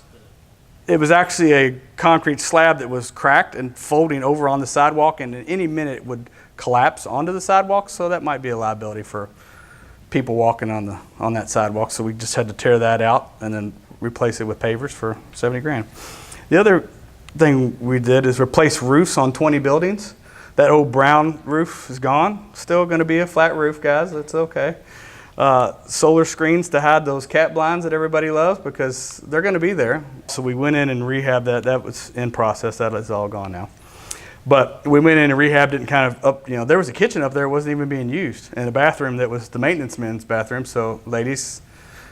it was actually a concrete slab that was cracked and folding over on the sidewalk, and in any minute it would collapse onto the sidewalk. So that might be a liability for people walking on that sidewalk. So we just had to tear that out and then replace it with pavers for $70,000. The other thing we did is replace roofs on 20 buildings. That old brown roof is gone. Still going to be a flat roof, guys. That's okay. Solar screens to hide those cat blinds that everybody loves, because they're going to be there. So we went in and rehabbed that. That was in process. That is all gone now. But we went in and rehabbed it and kind of up. There was a kitchen up there that wasn't even being used, and a bathroom that was the maintenance men's bathroom. So ladies,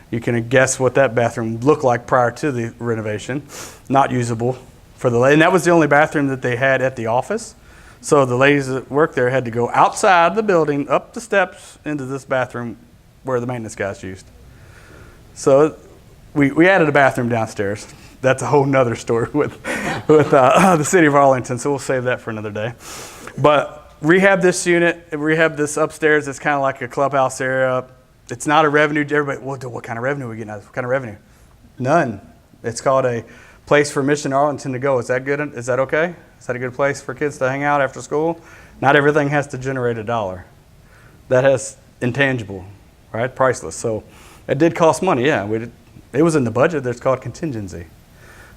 you can guess what that bathroom looked like prior to the renovation. Not usable for the ladies. And that was the only bathroom that they had at the office. So the ladies that worked there had to go outside the building, up the steps into this bathroom where the maintenance guys used. So we added a bathroom downstairs. That's a whole nother story with the city of Arlington. So we'll save that for another day. But rehab this unit, rehab this upstairs. It's kind of like a clubhouse area. It's not a revenue. Everybody, what kind of revenue are we getting out of this? What kind of revenue? None. It's called a place for Mission Arlington to go. Is that good? Is that okay? Is that a good place for kids to hang out after school? Not everything has to generate $1. That has intangible, right? Priceless. So it did cost money, yeah. It was in the budget. It's called contingency.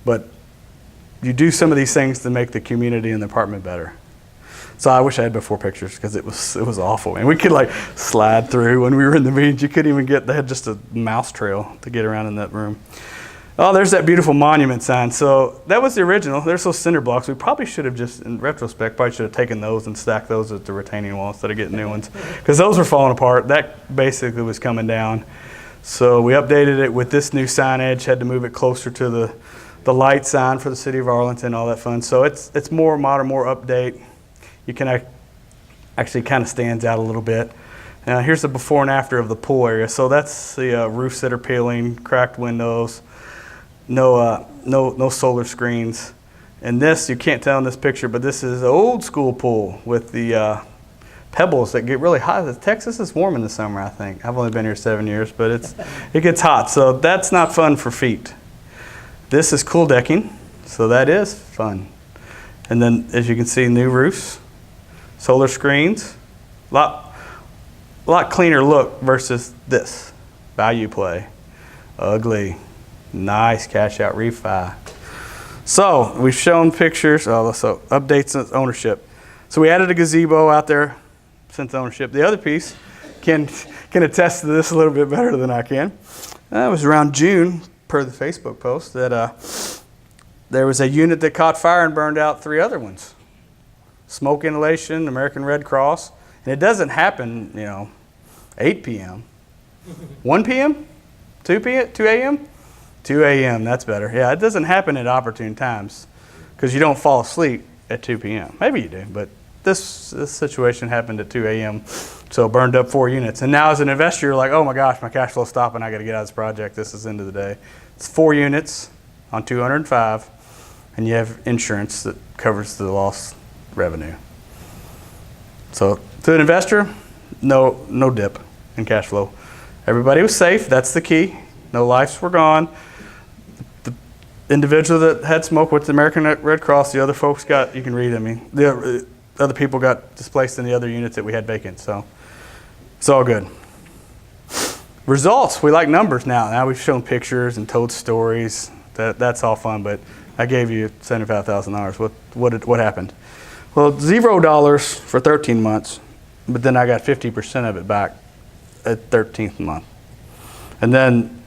But you do some of these things to make the community and the apartment better. So I wish I had before pictures because it was awful. And we could like slide through when we were in the meetings. You couldn't even they had just a mouse trail to get around in that room. Oh, there's that beautiful monument sign. So that was the original. There's those cinder blocks. We probably should have just, in retrospect, probably should have taken those and stacked those at the retaining wall instead of getting new ones. Because those were falling apart. That basically was coming down. So we updated it with this new signage, had to move it closer to the light sign for the city of Arlington, all that fun. So it's more modern, more update. You can actually kind of stands out a little bit. Here's the before and after of the pool area. So that's the roofs that are peeling, cracked windows, no solar screens. And this, you can't tell in this picture, but this is an old school pool with the pebbles that get really hot. Texas is warm in the summer, I think. I've only been here 7 years, but it gets hot. So that's not fun for feet. This is cool decking, so that is fun. And then, as you can see, new roofs, solar screens, lot cleaner look versus this. Value play, ugly, nice cash out refi. So we've shown pictures, so updates since ownership. So we added a gazebo out there since ownership. The other piece can attest to this a little bit better than I can. It was around June, per the Facebook post, that there was a unit that caught fire and burned out 3 other ones. Smoke inhalation, American Red Cross. And it doesn't happen, 8 p.m. 1 p.m.? 2 p.m.? 2 a.m.? 2 a.m., that's better. Yeah, it doesn't happen at opportune times because you don't fall asleep at 2 p.m. Maybe you do, but this situation happened at 2 a.m., so it burned up 4 units. And now as an investor, you're like, oh my gosh, my cash flow's stopping. I got to get out of this project. This is the end of the day. It's 4 units on 205, and you have insurance that covers the lost revenue. So to an investor, no dip in cash flow. Everybody was safe. That's the key. No lives were gone. The individual that had smoke with the American Red Cross, the other folks got, you can read, the other people got displaced in the other units that we had vacant. So it's all good. Results, we like numbers now. Now we've shown pictures and told stories. That's all fun, but I gave you $75,000. What happened? Well, $0 for 13 months, but then I got 50% of it back at 13th month. And then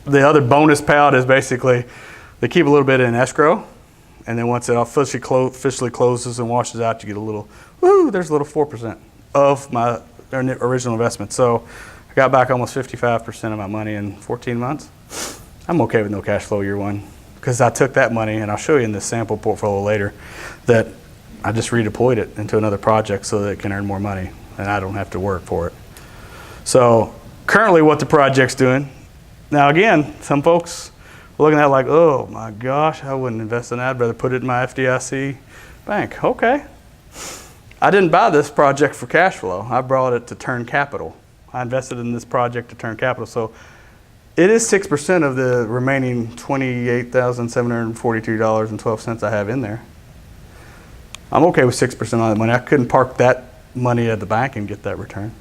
the other bonus payout is basically they keep a little bit in escrow, and then once it officially closes and washes out, you get a little, there's a little 4% of my original investment. So I got back almost 55% of my money in 14 months. I'm okay with no cash flow year one because I took that money, and I'll show you in this sample portfolio later, that I just redeployed it into another project so that it can earn more money, and I don't have to work for it. So currently what the project's doing, now again, some folks are looking at it like, oh my gosh, I wouldn't invest in that. I'd rather put it in my FDIC bank. Okay. I didn't buy this project for cash flow. I brought it to turn capital. I invested in this project to turn capital. So it is 6% of the remaining $28,742.12 I have in there. I'm okay with 6% on that money. I couldn't park that money at the bank and get that return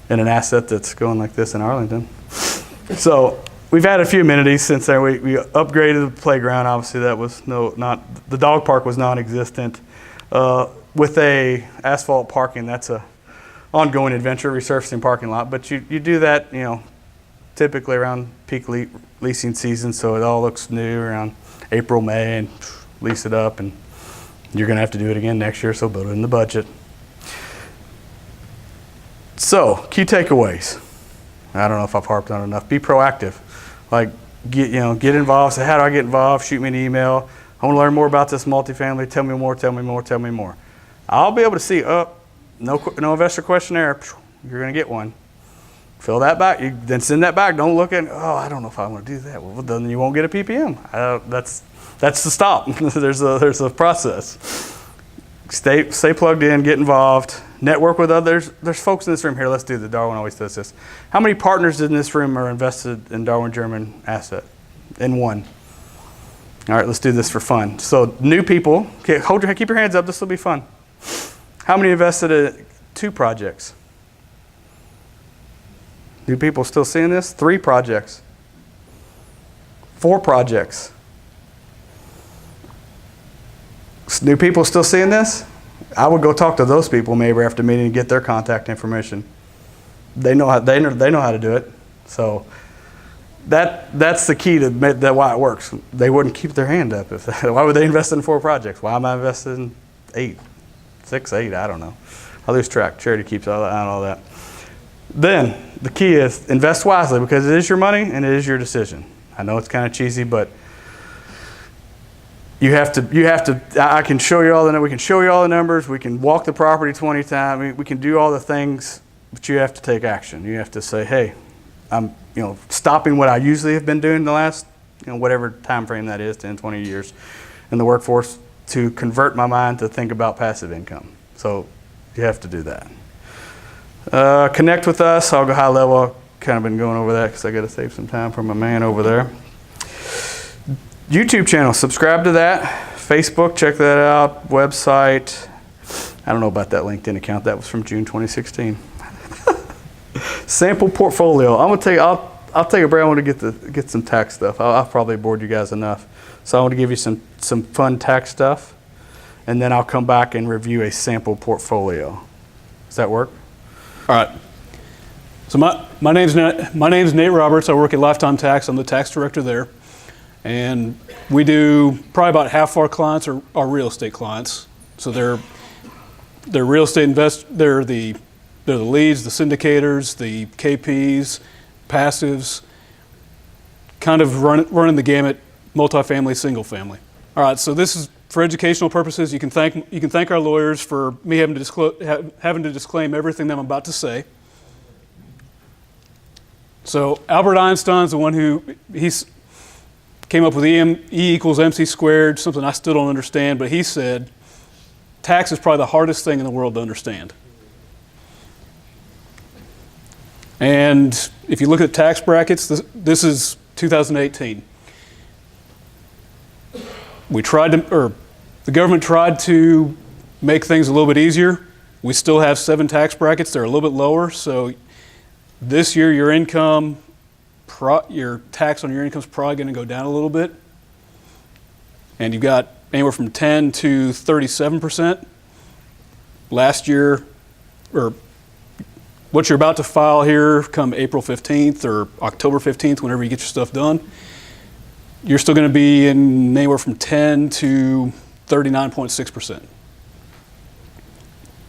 in an asset that's going like this in Arlington. So we've had a few amenities since then. We upgraded the playground. Obviously, that was the dog park was non-existent. With a asphalt parking, that's a ongoing adventure, resurfacing parking lot. But you do that, typically around peak leasing season, so it all looks new around April, May, and lease it up. And you're going to have to do it again next year, so build it in the budget. So, key takeaways. I don't know if I've harped on it enough. Be proactive. Like, get involved. Say, how do I get involved? Shoot me an email. I want to learn more about this multifamily. Tell me more, tell me more, tell me more. I'll be able to see, no investor questionnaire. You're going to get one. Fill that back. Then send that back. Don't look at, I don't know if I want to do that. Well, then you won't get a PPM. That's the stop. There's a process. Stay plugged in, get involved, network with others. There's folks in this room here. Let's do the Darwin always does this. How many partners in this room are invested in Darwin German asset? In one. All right, let's do this for fun. So new people, okay, keep your hands up. This will be fun. How many invested in 2 projects? New people still seeing this? 3 projects. 4 projects. New people still seeing this? I would go talk to those people maybe after the meeting and get their contact information. They know how to do it. So that's the key to why it works. They wouldn't keep their hand up. Why would they invest in 4 projects? Why am I invested in 8? 6, 8, I don't know. I lose track. Charity keeps all that. Then the key is invest wisely, because it is your money and it is your decision. I know it's kind of cheesy, but you have to, I can show you all we can show you all the numbers. We can walk the property 20 times. We can do all the things, but you have to take action. You have to say, hey, I'm stopping what I usually have been doing the last, whatever time frame that is, 10, 20 years in the workforce, to convert my mind to think about passive income. So you have to do that. Connect with us. I'll go high level. I've kind of been going over that because I got to save some time for my man over there. YouTube channel, subscribe to that. Facebook, check that out. Website. I don't know about that LinkedIn account. That was from June 2016. Sample portfolio. I'm gonna take. I'll take a break. I want to get some tax stuff. I've probably bored you guys enough. So I want to give you some fun tax stuff, and then I'll come back and review a sample portfolio. Does that work? All right. So my name's Nate Roberts. I work at Lifetime Tax. I'm the tax director there, and we do probably about half our clients are real estate clients. So they're real estate they're the leads, the syndicators, the KPs, passives, kind of running the gamut, multifamily, single family. All right, so this is for educational purposes. You can thank our lawyers for me having to disclaim everything that I'm about to say. So Albert Einstein's the one who came up with E equals MC squared, something I still don't understand, but he said tax is probably the hardest thing in the world to understand. And if you look at tax brackets, this is 2018. The government tried to make things a little bit easier. We still have 7 tax brackets. They're a little bit lower. So this year, your tax on your income is probably going to go down a little bit. And you've got anywhere from 10 to 37%. Last year, or what you're about to file here come April 15th or October 15th, whenever you get your stuff done, you're still going to be in anywhere from 10 to 39.6%.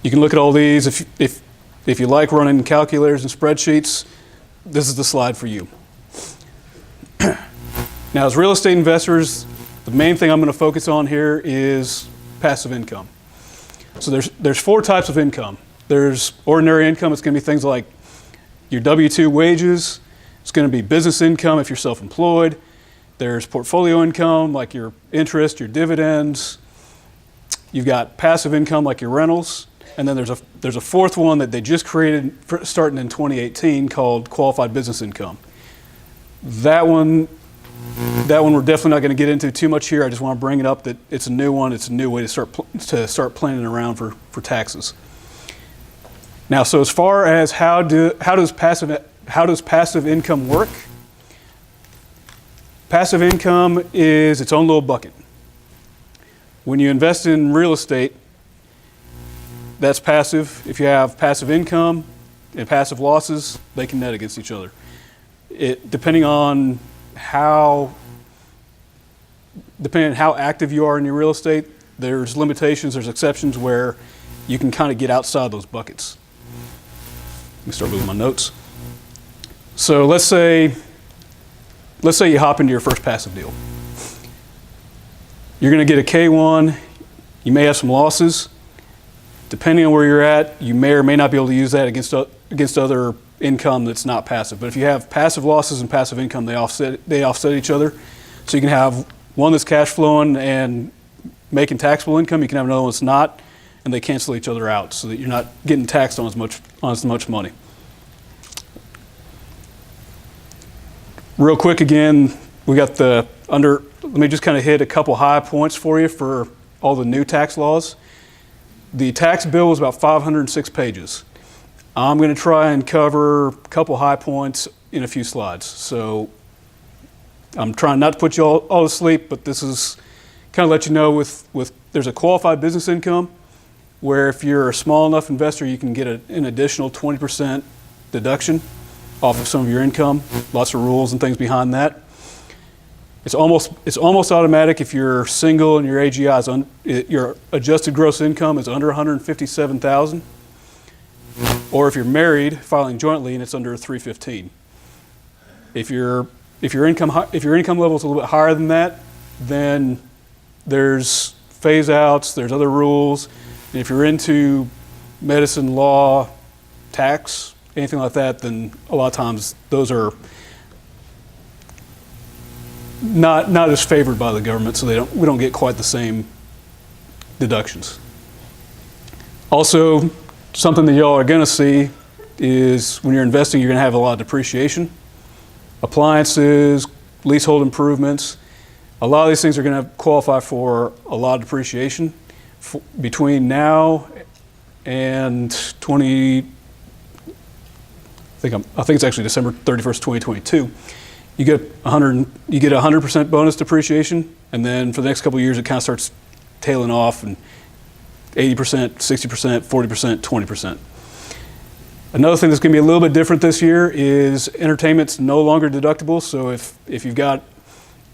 You can look at all these. If you like running calculators and spreadsheets, this is the slide for you. Now, as real estate investors, the main thing I'm going to focus on here is passive income. So there's 4 types of income. There's ordinary income. It's going to be things like your W-2 wages. It's going to be business income if you're self-employed. There's portfolio income like your interest, your dividends. You've got passive income like your rentals. And then there's a 4th one that they just created starting in 2018 called qualified business income. That one we're definitely not going to get into too much here. I just want to bring it up that it's a new one. It's a new way to start planning around for taxes. Now, so as far as how does passive income work? Passive income is its own little bucket. When you invest in real estate, that's passive. If you have passive income and passive losses, they can net against each other. Depending on how active you are in your real estate, there's limitations, there's exceptions where you can kind of get outside those buckets. Let me start with my notes. So let's say you hop into your first passive deal. You're going to get a K1. You may have some losses. Depending on where you're at, you may or may not be able to use that against other income that's not passive. But if you have passive losses and passive income, they offset each other. So you can have one that's cash flowing and making taxable income. You can have another one that's not, and they cancel each other out so that you're not getting taxed on as much money. Real quick again, we got the under let me just kind of hit a couple high points for you for all the new tax laws. The tax bill is about 506 pages. I'm going to try and cover a couple high points in a few slides. So I'm trying not to put you all to sleep, but this is kind of let you know with there's a qualified business income where if you're a small enough investor, you can get an additional 20% deduction off of some of your income. Lots of rules and things behind that. It's almost automatic if you're single and your AGI your adjusted gross income is under 157,000, or if you're married filing jointly and it's under 315. If your income level is a little bit higher than that, then there's phase outs, there's other rules. And if you're into medicine, law, tax, anything like that, then a lot of times those are not as favored by the government, so we don't get quite the same deductions. Also, something that y'all are going to see is when you're investing, you're going to have a lot of depreciation. Appliances, leasehold improvements, a lot of these things are going to qualify for a lot of depreciation. Between now and I think it's actually December 31st, 2022. You get 100% bonus depreciation, and then for the next couple of years, it kind of starts tailing off, and 80%, 60%, 40%, 20%. Another thing that's going to be a little bit different this year is entertainment's no longer deductible. So if you've got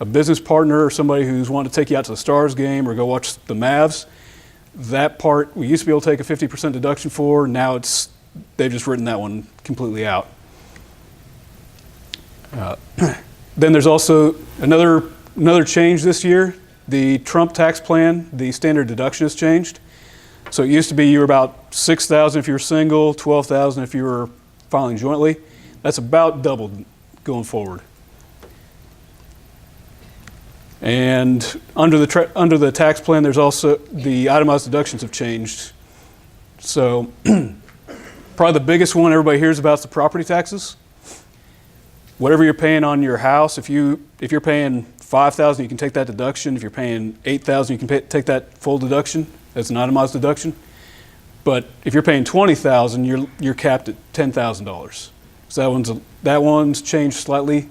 a business partner or somebody who's wanting to take you out to the Stars game or go watch the Mavs, that part we used to be able to take a 50% deduction for. Now they've just written that one completely out. Then there's also another change this year. The Trump tax plan, the standard deduction has changed. So it used to be you were about $6,000 if you were single, $12,000 if you were filing jointly. That's about doubled going forward. And under the tax plan, there's also the itemized deductions have changed. So probably the biggest one everybody hears about is the property taxes. Whatever you're paying on your house, if you're paying $5,000, you can take that deduction. If you're paying $8,000, you can take that full deduction as an itemized deduction. But if you're paying $20,000, you're capped at $10,000. So that one's changed slightly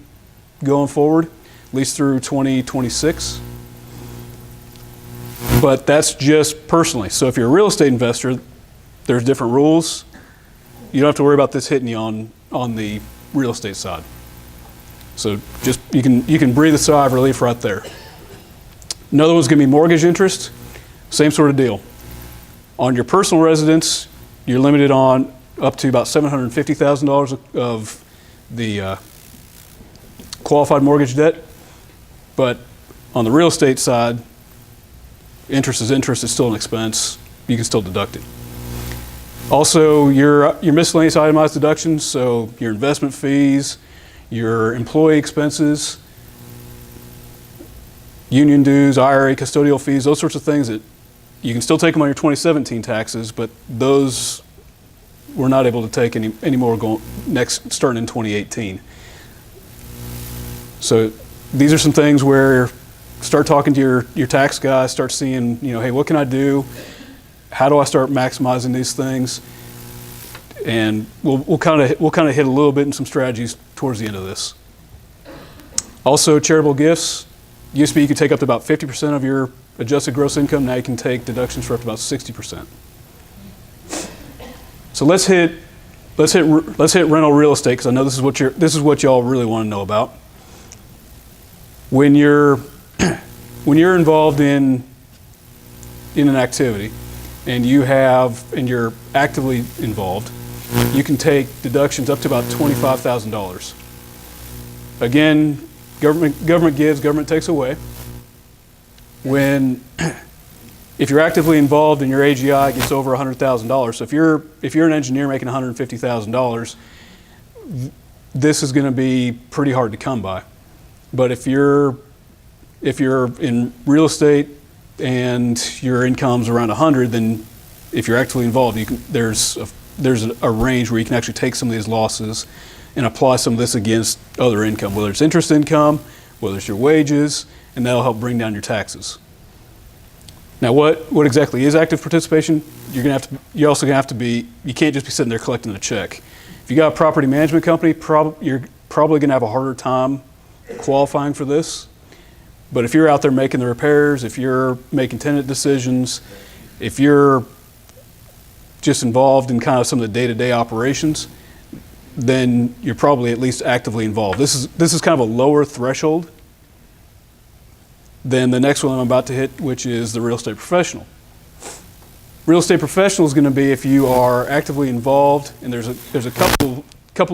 going forward, at least through 2026. But that's just personally. So if you're a real estate investor, there's different rules. You don't have to worry about this hitting you on the real estate side. So just you can breathe a sigh of relief right there. Another one's going to be mortgage interest. Same sort of deal. On your personal residence, you're limited on up to about $750,000 of the qualified mortgage debt. But on the real estate side, interest is interest. It's still an expense. You can still deduct it. Also, your miscellaneous itemized deductions, so your investment fees, your employee expenses, union dues, IRA, custodial fees, those sorts of things that you can still take them on your 2017 taxes, but those we're not able to take anymore starting in 2018. So these are some things where start talking to your tax guy, start seeing, hey, what can I do? How do I start maximizing these things? And we'll kind of hit a little bit in some strategies towards the end of this. Also, charitable gifts. Used to be you could take up to about 50% of your adjusted gross income. Now you can take deductions for up to about 60%. So let's hit rental real estate, because I know this is what y'all really want to know about. When you're involved in an activity and you're actively involved, you can take deductions up to about $25,000. Again, government gives, government takes away. If you're actively involved and your AGI gets over $100,000, so if you're an engineer making $150,000, this is going to be pretty hard to come by. But if you're in real estate and your income's around 100, then if you're actively involved, there's a range where you can actually take some of these losses and apply some of this against other income, whether it's interest income, whether it's your wages, and that'll help bring down your taxes. Now, what exactly is active participation? You're also gonna have to be, you can't just be sitting there collecting a check. If you got a property management company, you're probably gonna have a harder time qualifying for this. But if you're out there making the repairs, if you're making tenant decisions, if you're just involved in kind of some of the day-to-day operations, then you're probably at least actively involved. This is kind of a lower threshold than the next one I'm about to hit, which is the real estate professional. Real estate professional is going to be if you are actively involved, and there's a couple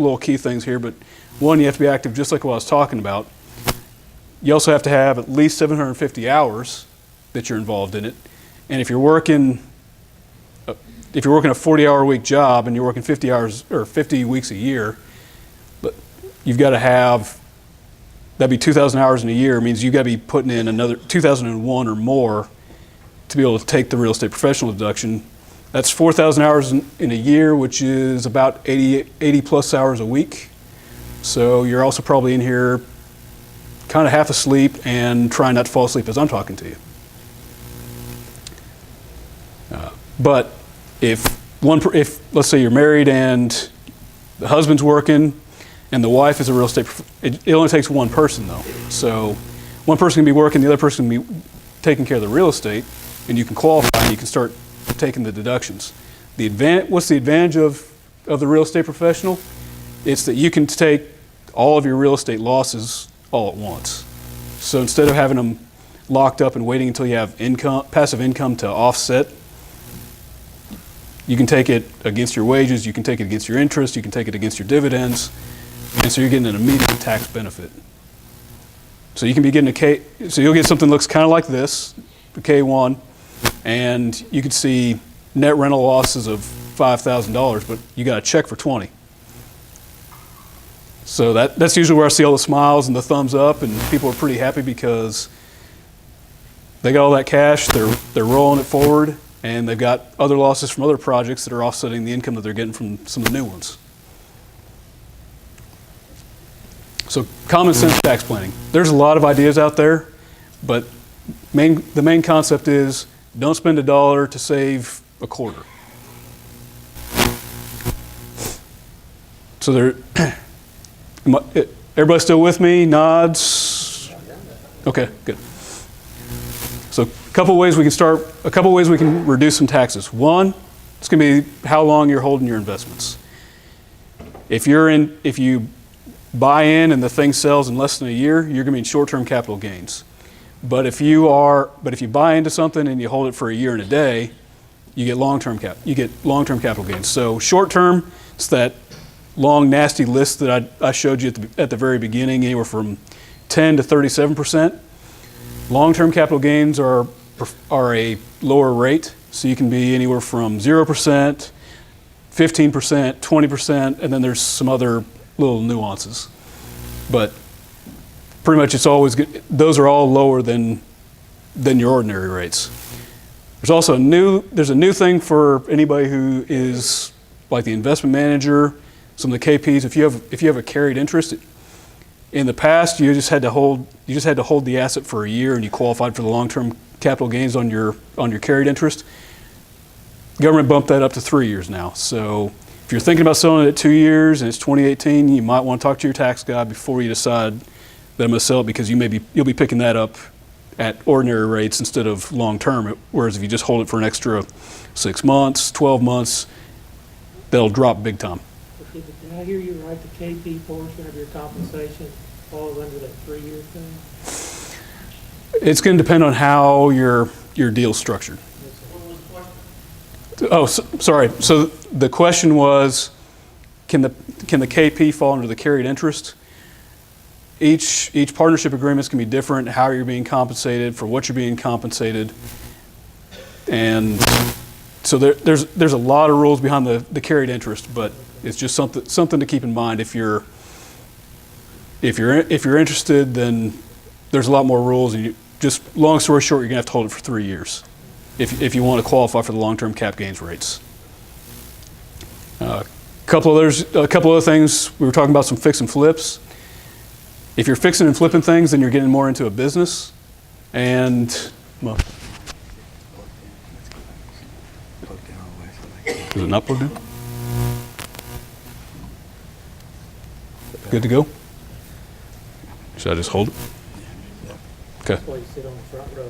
little key things here, but one, you have to be active just like what I was talking about. You also have to have at least 750 hours that you're involved in it. And if you're working a 40-hour week job and you're working 50 hours or 50 weeks a year, but you've got to have, that'd be 2,000 hours in a year, means you've got to be putting in another 2,001 or more to be able to take the real estate professional deduction. That's 4,000 hours in a year, which is about 80 plus hours a week. So you're also probably in here kind of half asleep and trying not to fall asleep as I'm talking to you. But if let's say you're married and the husband's working and the wife is a real estate, it only takes one person though. So one person can be working, the other person can be taking care of the real estate, and you can qualify and you can start taking the deductions. What's the advantage of the real estate professional? It's that you can take all of your real estate losses all at once. So instead of having them locked up and waiting until you have passive income to offset, you can take it against your wages, you can take it against your interest, you can take it against your dividends, and so you're getting an immediate tax benefit. So you can be getting so you'll get something that looks kind of like this, the K1, and you could see net rental losses of $5,000, but you got a check for 20. So that's usually where I see all the smiles and the thumbs up, and people are pretty happy because they got all that cash, they're rolling it forward, and they've got other losses from other projects that are offsetting the income that they're getting from some of the new ones. So common sense tax planning. There's a lot of ideas out there, but the main concept is don't spend $1 to save a quarter. So everybody still with me? Nods? Okay, good. So a couple ways we can reduce some taxes. One, it's going to be how long you're holding your investments. If you buy in and the thing sells in less than a year, you're going to be in short-term capital gains. But if you buy into something and you hold it for a year and a day, you get long-term capital gains. So short-term, it's that long nasty list that I showed you at the very beginning, anywhere from 10 to 37%. Long-term capital gains are a lower rate, so you can be anywhere from 0%, 15%, 20%, and then there's some other little nuances. But pretty much it's always good. Those are all lower than your ordinary rates. There's also a new thing for anybody who is like the investment manager, some of the KPs. If you have a carried interest, in the past you just had to hold the asset for a year and you qualified for the long-term capital gains on your carried interest. The government bumped that up to 3 years now. So if you're thinking about selling it at 2 years and it's 2018, you might want to talk to your tax guy before you decide that I'm going to sell it, because you'll be picking that up at ordinary rates instead of long-term. Whereas if you just hold it for an extra 6 months, 12 months, that'll drop big time. Okay, but did I hear you right, the KP portion of your compensation falls under that 3-year thing? It's going to depend on how your deal's structured. Oh, sorry. So the question was, can the KP fall under the carried interest? Each partnership agreements can be different, how you're being compensated, for what you're being compensated. And so there's a lot of rules behind the carried interest, but it's just something to keep in mind. If you're interested, then there's a lot more rules, and just long story short, you're gonna have to hold it for 3 years if you want to qualify for the long-term cap gains rates. A couple other things. We were talking about some fix and flips. If you're fixing and flipping things, then you're getting more into a business. And, well, is it not plugged in? Good to go? Should I just hold it? Okay. That's why you sit on the front row.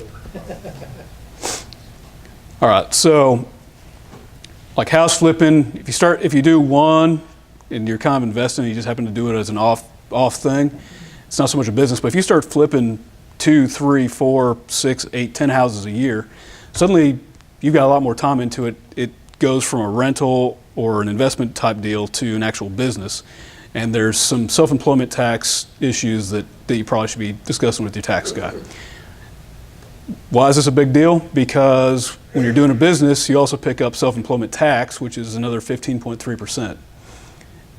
All right, so like house flipping, if you do one and you're kind of investing, you just happen to do it as an off thing, it's not so much a business. But if you start flipping 2, 3, 4, 6, 8, 10 houses a year, suddenly you've got a lot more time into it. It goes from a rental or an investment type deal to an actual business. And there's some self-employment tax issues that you probably should be discussing with your tax guy. Why is this a big deal? Because when you're doing a business, you also pick up self-employment tax, which is another 15.3%.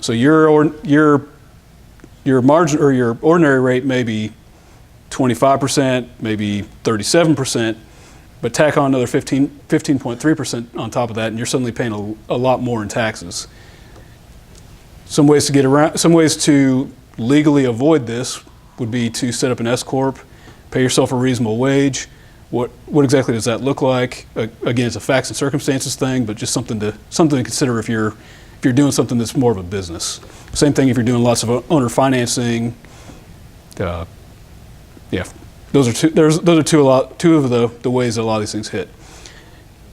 So your margin or your ordinary rate may be 25%, maybe 37%, but tack on another 15.3% on top of that, and you're suddenly paying a lot more in taxes. Some ways to legally avoid this would be to set up an S corp, pay yourself a reasonable wage. What exactly does that look like? Again, it's a facts and circumstances thing, but just something to consider if you're doing something that's more of a business. Same thing if you're doing lots of owner financing. Yeah, those are two of the ways that a lot of these things hit.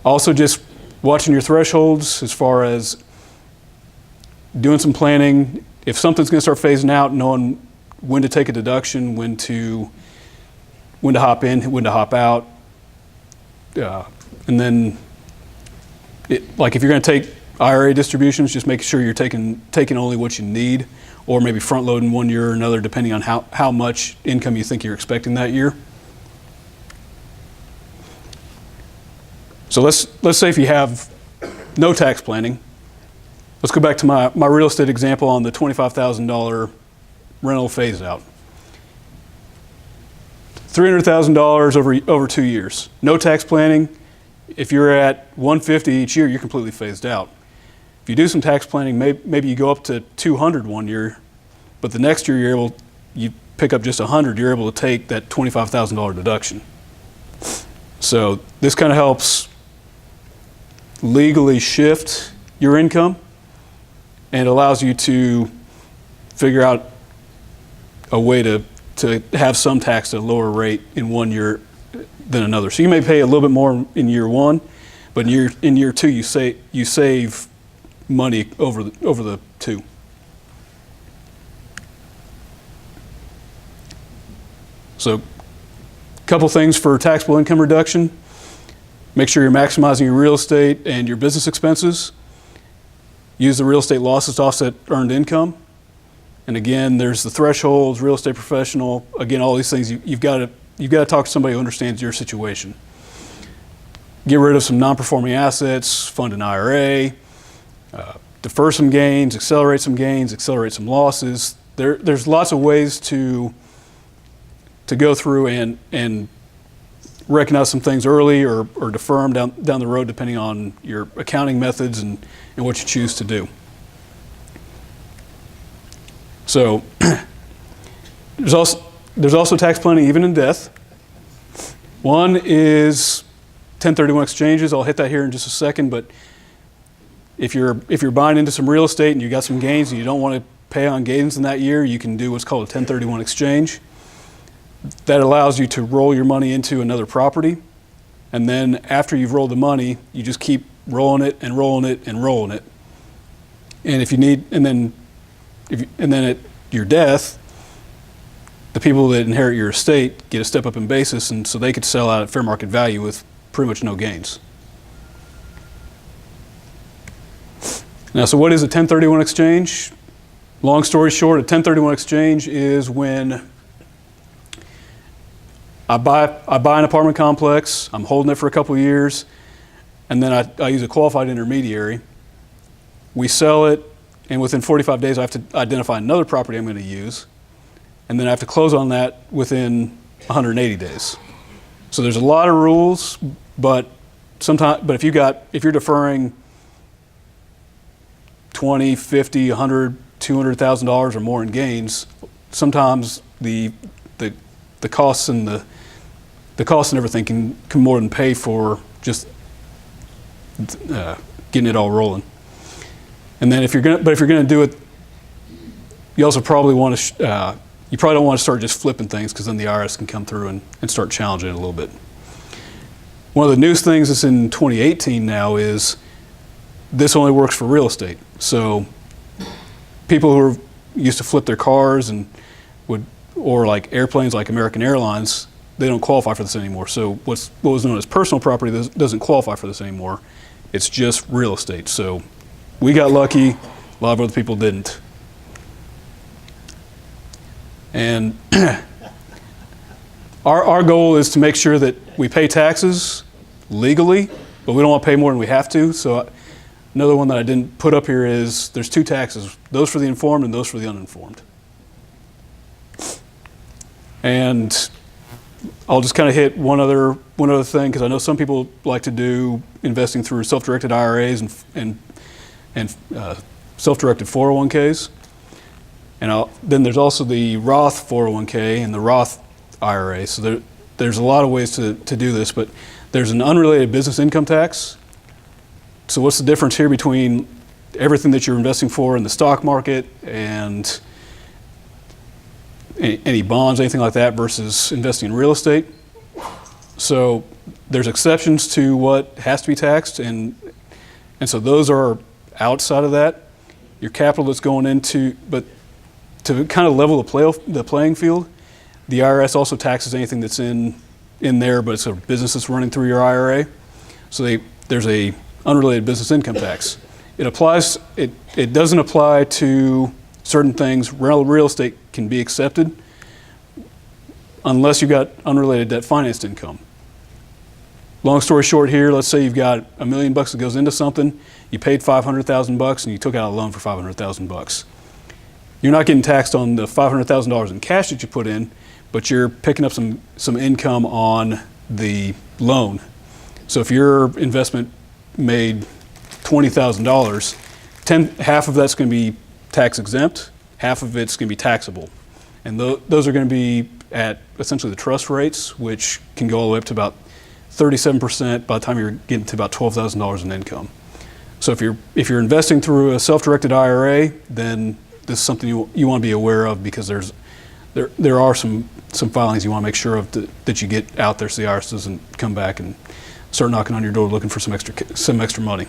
Also, just watching your thresholds as far as doing some planning. If something's going to start phasing out, knowing when to take a deduction, when to hop in, when to hop out, and then like if you're going to take IRA distributions, just make sure you're taking only what you need, or maybe front loading one year or another, depending on how much income you think you're expecting that year. So let's say if you have no tax planning. Let's go back to my real estate example on the $25,000 rental phase out. $300,000 over 2 years. No tax planning. If you're at $150 each year, you're completely phased out. If you do some tax planning, maybe you go up to $200 one year, but the next year you pick up just $100. You're able to take that $25,000 deduction. So this kind of helps legally shift your income, and allows you to figure out a way to have some tax at a lower rate in 1 year than another. So you may pay a little bit more in year one, but in year two you save money over the two. So a couple things for taxable income reduction. Make sure you're maximizing your real estate and your business expenses. Use the real estate losses to offset earned income. And again, there's the thresholds, real estate professional. Again, all these things, you've got to talk to somebody who understands your situation. Get rid of some non-performing assets, fund an IRA, defer some gains, accelerate some losses. There's lots of ways to go through and recognize some things early or defer them down the road, depending on your accounting methods and what you choose to do. So there's also tax planning even in death. One is 1031 exchanges. I'll hit that here in just a second, but if you're buying into some real estate and you got some gains and you don't want to pay on gains in that year, you can do what's called a 1031 exchange. That allows you to roll your money into another property, and then after you've rolled the money, you just keep rolling it and rolling it and rolling it. And if you need, and then at your death, the people that inherit your estate get a step up in basis, and so they could sell out at fair market value with pretty much no gains. Now, so what is a 1031 exchange? Long story short, a 1031 exchange is when I buy an apartment complex, I'm holding it for a couple of years, and then I use a qualified intermediary. We sell it, and within 45 days I have to identify another property I'm going to use, and then I have to close on that within 180 days. So there's a lot of rules, but if you're deferring $20, $50, $100, $200,000 or more in gains, sometimes the costs and the cost and everything can more than pay for just getting it all rolling. And then if you're gonna do it, you also probably want to you probably don't want to start just flipping things, because then the IRS can come through and start challenging it a little bit. One of the newest things that's in 2018 now is this only works for real estate. So people who are used to flip their cars and or like airplanes like American Airlines, they don't qualify for this anymore. So what was known as personal property doesn't qualify for this anymore. It's just real estate. So we got lucky, a lot of other people didn't. And our goal is to make sure that we pay taxes legally, but we don't want to pay more than we have to. So another one that I didn't put up here is there's two taxes, those for the informed and those for the uninformed. And I'll just kind of hit one other thing, because I know some people like to do investing through self-directed IRAs and self-directed 401ks. And then there's also the Roth 401k and the Roth IRA. So there's a lot of ways to do this, but there's an unrelated business income tax. So what's the difference here between everything that you're investing for in the stock market and any bonds, anything like that, versus investing in real estate? So there's exceptions to what has to be taxed, and so those are outside of that. Your capital that's going into, but to kind of level the playing field, the IRS also taxes anything that's in there, but it's a business that's running through your IRA. So there's a unrelated business income tax. It applies. It doesn't apply to certain things. Real estate can be accepted unless you've got unrelated debt financed income. Long story short here, let's say you've got $1 million that goes into something, you paid $500,000 and you took out a loan for $500,000. You're not getting taxed on the $500,000 in cash that you put in, but you're picking up some income on the loan. So if your investment made $20,000, half of that's going to be tax exempt, half of it's going to be taxable. And those are going to be at essentially the trust rates, which can go all the way up to about 37% by the time you're getting to about $12,000 in income. So if you're investing through a self-directed IRA, then this is something you want to be aware of, because there are some filings you want to make sure of that you get out there, so the IRS doesn't come back and start knocking on your door looking for some extra money.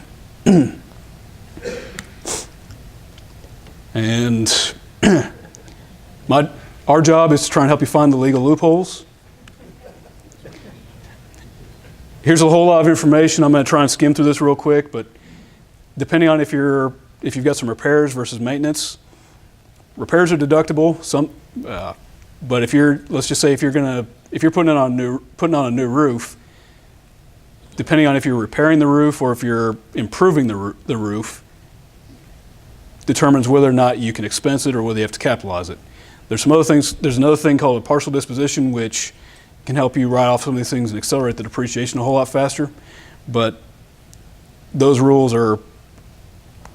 And our job is to try and help you find the legal loopholes. Here's a whole lot of information. I'm going to try and skim through this real quick, but depending on if you've got some repairs versus maintenance, repairs are deductible. But let's just say if you're putting on a new roof, depending on if you're repairing the roof or if you're improving the roof, determines whether or not you can expense it or whether you have to capitalize it. There's some other things. There's another thing called a partial disposition, which can help you write off some of these things and accelerate the depreciation a whole lot faster. But those rules are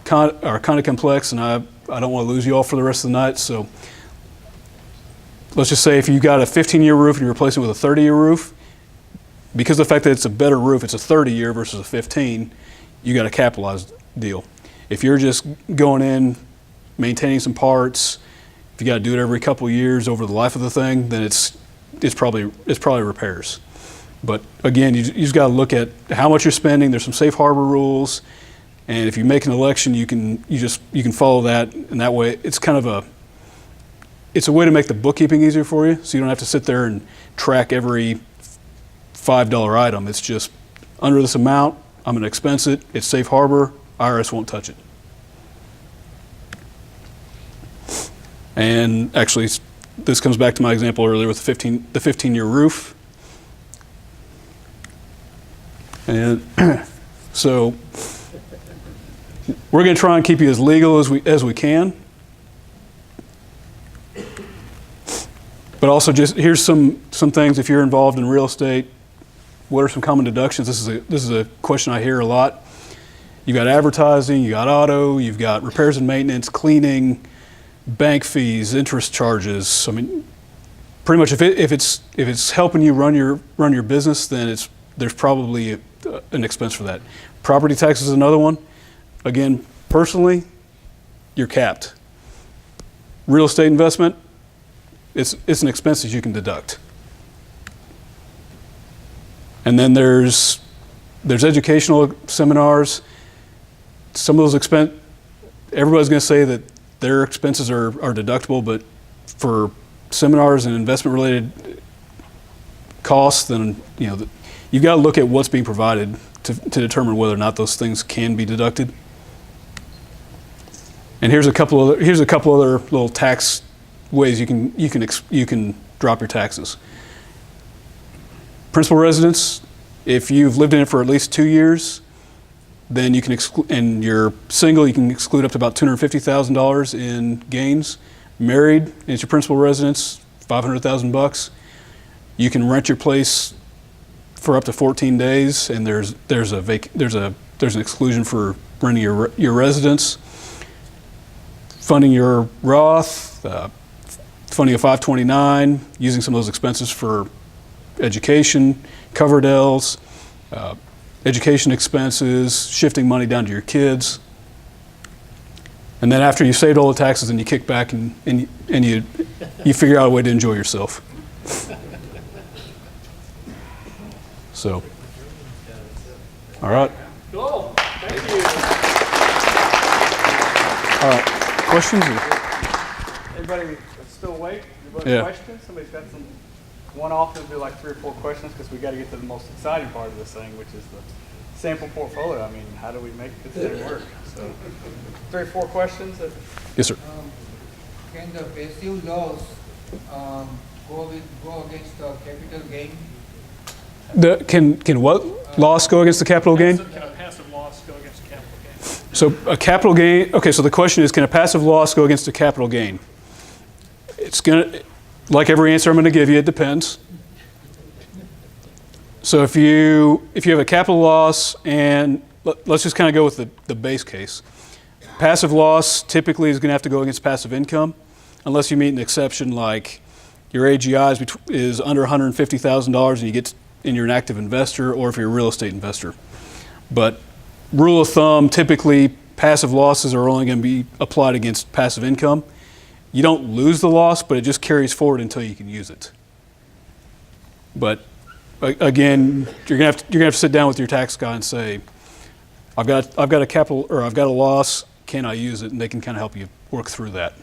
kind of complex, and I don't want to lose you all for the rest of the night. So let's just say if you got a 15-year roof and you're replacing it with a 30-year roof, because of the fact that it's a better roof, it's a 30-year versus a 15, you got a capitalized deal. If you're just going in, maintaining some parts, if you got to do it every couple of years over the life of the thing, then it's probably repairs. But again, you just got to look at how much you're spending. There's some safe harbor rules, and if you make an election, you can follow that, and that way it's a way to make the bookkeeping easier for you, so you don't have to sit there and track every $5 item. It's just under this amount, I'm going to expense it. It's safe harbor. IRS won't touch it. And actually, this comes back to my example earlier with the 15-year roof. And so we're going to try and keep you as legal as we can. But also, just here's some things. If you're involved in real estate, what are some common deductions? This is a question I hear a lot. You've got advertising, you got auto, you've got repairs and maintenance, cleaning, bank fees, interest charges. I mean, pretty much if it's helping you run your business, then there's probably an expense for that. Property tax is another one. Again, personally, you're capped. Real estate investment, it's an expense that you can deduct. And then there's educational seminars. Some of those everybody's going to say that their expenses are deductible, but for seminars and investment related costs, then you've got to look at what's being provided to determine whether or not those things can be deducted. And here's a couple other little tax ways you can drop your taxes. Principal residence, if you've lived in it for at least 2 years, then you can and you're single, you can exclude up to about $250,000 in gains. Married, and it's your principal residence, $500,000. You can rent your place for up to 14 days, and there's an exclusion for renting your residence. Funding your Roth, funding a 529, using some of those expenses for education, Coverdell's, education expenses, shifting money down to your kids. And then after you've saved all the taxes, and you kick back and you figure out a way to enjoy yourself. So, all right. Cool. Thank you. All right. Questions? Anybody that's still awake? Anybody Yeah. questions? Somebody's got some. One off will do like 3 or 4 questions because we got to get to the most exciting part of this thing, which is the sample portfolio. I mean, how do we make this thing work? So, 3 or 4 questions. Yes, sir. Can the passive loss go against the capital gain? Can what loss go against the capital gain? Can a passive loss go against a capital gain? So a capital gain. Okay, so the question is, can a passive loss go against a capital gain? It's gonna, like every answer I'm going to give you, it depends. So if you have a capital loss, and let's just kind of go with the base case. Passive loss typically is going to have to go against passive income, unless you meet an exception like your AGI is under $150,000 and you're an active investor, or if you're a real estate investor. But rule of thumb, typically passive losses are only going to be applied against passive income. You don't lose the loss, but it just carries forward until you can use it. But again, you're gonna have to sit down with your tax guy and say, I've got a capital, or I've got a loss. Can I use it? And they can kind of help you work through that.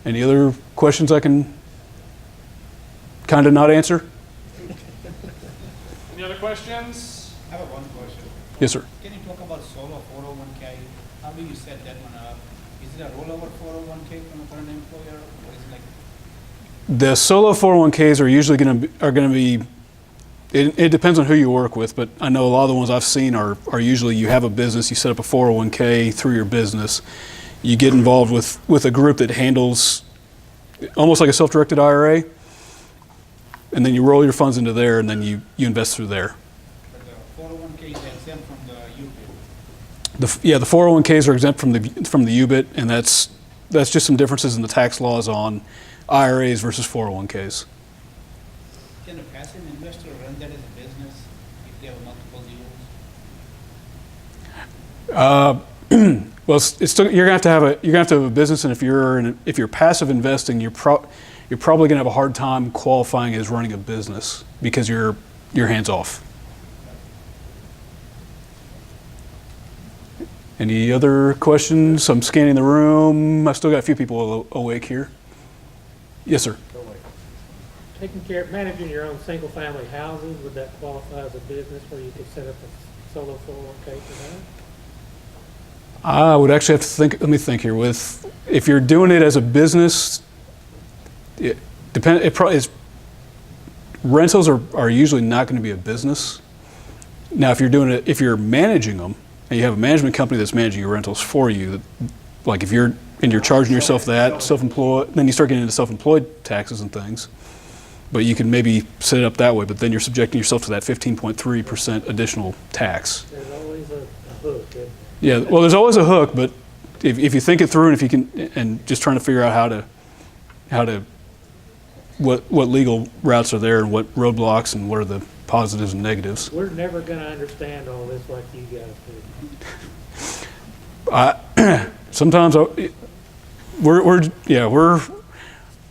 Any other questions I can kind of not answer? Any other questions? I have one question. Yes, sir. Can you talk about solo 401k? How do you set that one up? Is it a rollover 401k from a current employer, or is it like? The solo 401ks are usually going to be. It depends on who you work with, but I know a lot of the ones I've seen are usually you have a business, you set up a 401k through your business, you get involved with a group that handles almost like a self-directed IRA, and then you roll your funds into there, and then you invest through there. But the 401k is exempt from the UBIT. The 401ks are exempt from the UBIT, and that's just some differences in the tax laws on IRAs versus 401ks. Can a passive investor run that as a business if they have multiple deals? Well, it's still, you're gonna have to have a business, and if you're passive investing, you're probably gonna have a hard time qualifying as running a business because you're hands off. Any other questions? I'm scanning the room. I've still got a few people awake here. Yes, sir. Managing your own single-family houses, would that qualify as a business where you could set up a solo 401k for that? I would actually have to think. Let me think here. If you're doing it as a business, rentals are usually not going to be a business. Now, if you're managing them, and you have a management company that's managing your rentals for you, like if you're charging yourself that self-employed, then you start getting into self-employed taxes and things. But you can maybe set it up that way, but then you're subjecting yourself to that 15.3% additional tax. There's always a hook. Yeah, well, there's always a hook, but if you think it through, and if you can, and just trying to figure out how to, what legal routes are there and what roadblocks and what are the positives and negatives. We're never gonna understand all this like you guys do. Sometimes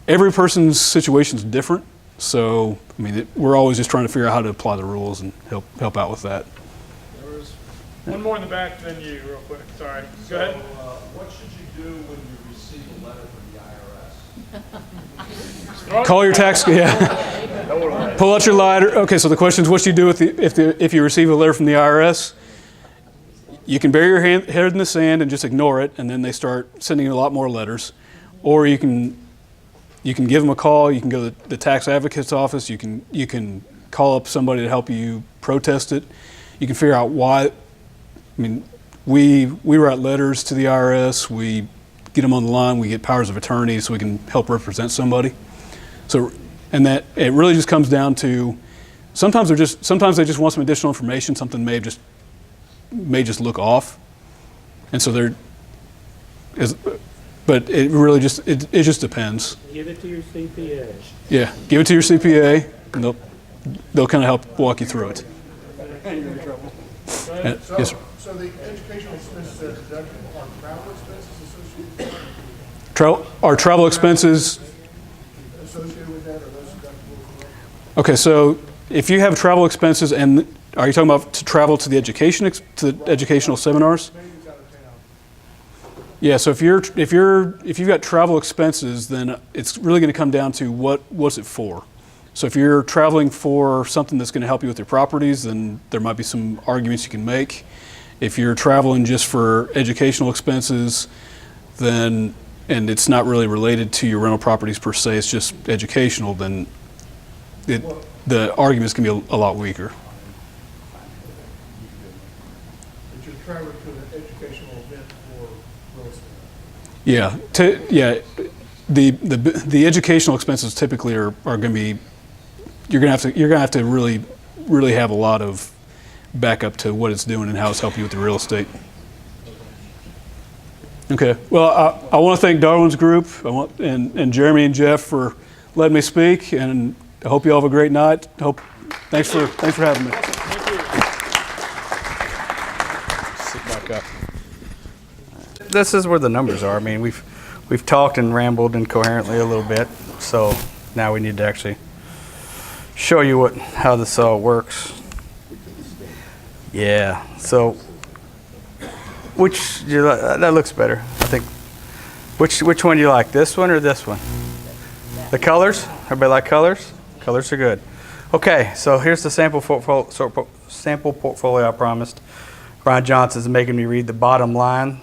every person's situation is different. So, I mean, we're always just trying to figure out how to apply the rules and help out with that. There was one more in the back than you, real quick. Sorry. Go ahead. What should you do when you receive a letter from the IRS? Call your tax, yeah. Pull out your lighter. Okay, so the question is, what do you do if you receive a letter from the IRS? You can bury your head in the sand and just ignore it, and then they start sending you a lot more letters. Or you can give them a call. You can go to the tax advocate's office. You can call up somebody to help you protest it. You can figure out why. I mean, we write letters to the IRS. We get them on the line. We get powers of attorney so we can help represent somebody. So, and that it really just comes down to sometimes they just want some additional information. Something may just look off, and so but it really just it just depends. Give it to your CPA. Yeah, give it to your CPA, and they'll kind of help walk you through it. Yes, sir. So the educational expenses that are deductible are travel expenses associated Our travel expenses. with that, or those deductible? Okay, so if you have travel expenses, and are you talking about to travel to the educational seminars? Yeah, so if you've got travel expenses, then it's really going to come down to what's it for. So if you're traveling for something that's going to help you with your properties, then there might be some arguments you can make. If you're traveling just for educational expenses, then and it's not really related to your rental properties per se, it's just educational, then the arguments can be a lot weaker. But you're traveling to an educational event for real estate? Yeah, the educational expenses typically are going to be you're going to have to really have a lot of backup to what it's doing and how it's helping you with the real estate. Okay. Well, I want to thank Darwin's group and Jeremy and Jeff for letting me speak, and I hope you all have a great night. Thanks for having me. Sit back up. This is where the numbers are. I mean, we've talked and rambled incoherently a little bit, so now we need to actually show you how this all works. Yeah. So, that looks better, I think. Which one do you like? This one or this one? The colors? Everybody like colors? Colors are good. Okay, so here's the sample portfolio I promised. Brian Johnson's making me read the bottom line.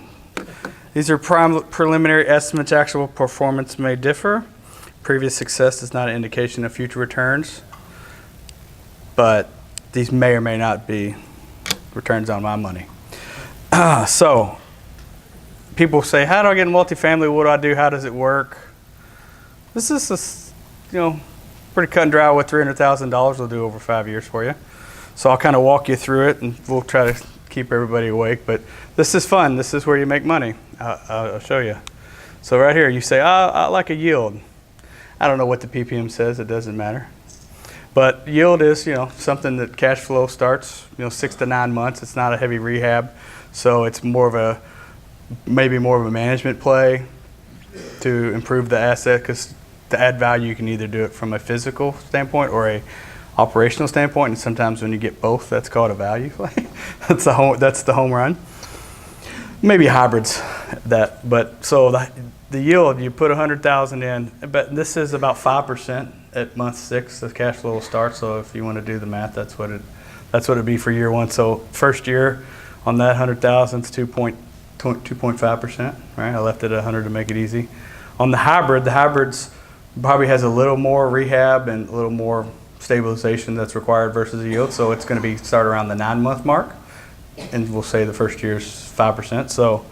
These are preliminary estimates. Actual performance may differ. Previous success is not an indication of future returns, but these may or may not be returns on my money. So people say, how do I get in multifamily? What do I do? How does it work? This is pretty cut and dry. What $300,000 will do over 5 years for you. So I'll kind of walk you through it, and we'll try to keep everybody awake. But this is fun. This is where you make money. I'll show you. So right here, you say, I like a yield. I don't know what the PPM says. It doesn't matter. But yield is, something that cash flow starts, 6 to 9 months. It's not a heavy rehab, so it's maybe more of a management play to improve the asset. Because to add value, you can either do it from a physical standpoint or a operational standpoint. And sometimes when you get both, that's called a value play. That's the home run. Maybe hybrids but so the yield, you put $100,000 in, but this is about 5%. At month 6, the cash flow will start. So if you want to do the math, that's what it'd be for year 1. So first year on that 100,000 is 2.5%. Right? I left it at 100 to make it easy. On the hybrids probably has a little more rehab and a little more stabilization that's required versus a yield. So it's going to start around the 9-month mark, and we'll say the first year is 5%. So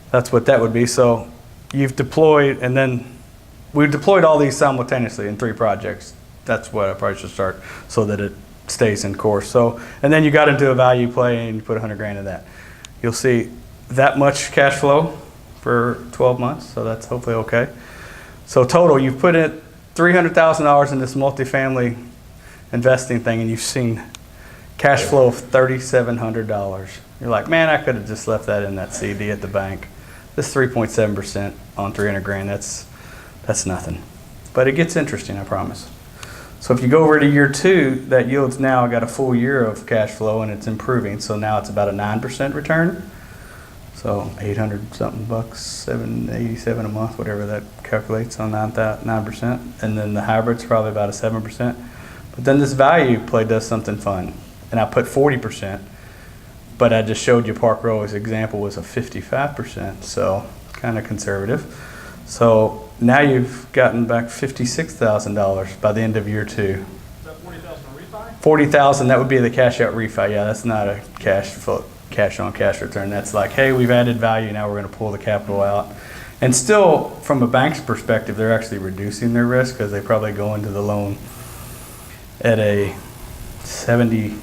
that's what that would be. So you've deployed, and then we've deployed all these simultaneously in 3 projects. That's what I probably should start so that it stays in course. So, and then you got into a value play and you put $100,000 in that. You'll see that much cash flow for 12 months, so that's hopefully okay. So total, you've put in $300,000 in this multifamily investing thing, and you've seen cash flow of $3,700. You're like, man, I could have just left that in that CD at the bank. This 3.7% on 300 grand, that's nothing. But it gets interesting, I promise. So if you go over to year 2, that yield's now got a full year of cash flow and it's improving. So now it's about a 9% return. So 800 something bucks, 787 a month, whatever that calculates on 9%. And then the hybrid's probably about a 7%. But then this value play does something fun. And I put 40%, but I just showed you Park Row as example was a 55%. So kind of conservative. So now you've gotten back $56,000 by the end of year 2. Is that 40,000 a refi? 40,000, that would be the cash out refi. Yeah, that's not a cash on cash return. That's like, hey, we've added value, now we're going to pull the capital out. And still, from a bank's perspective, they're actually reducing their risk because they probably go into the loan at a 70,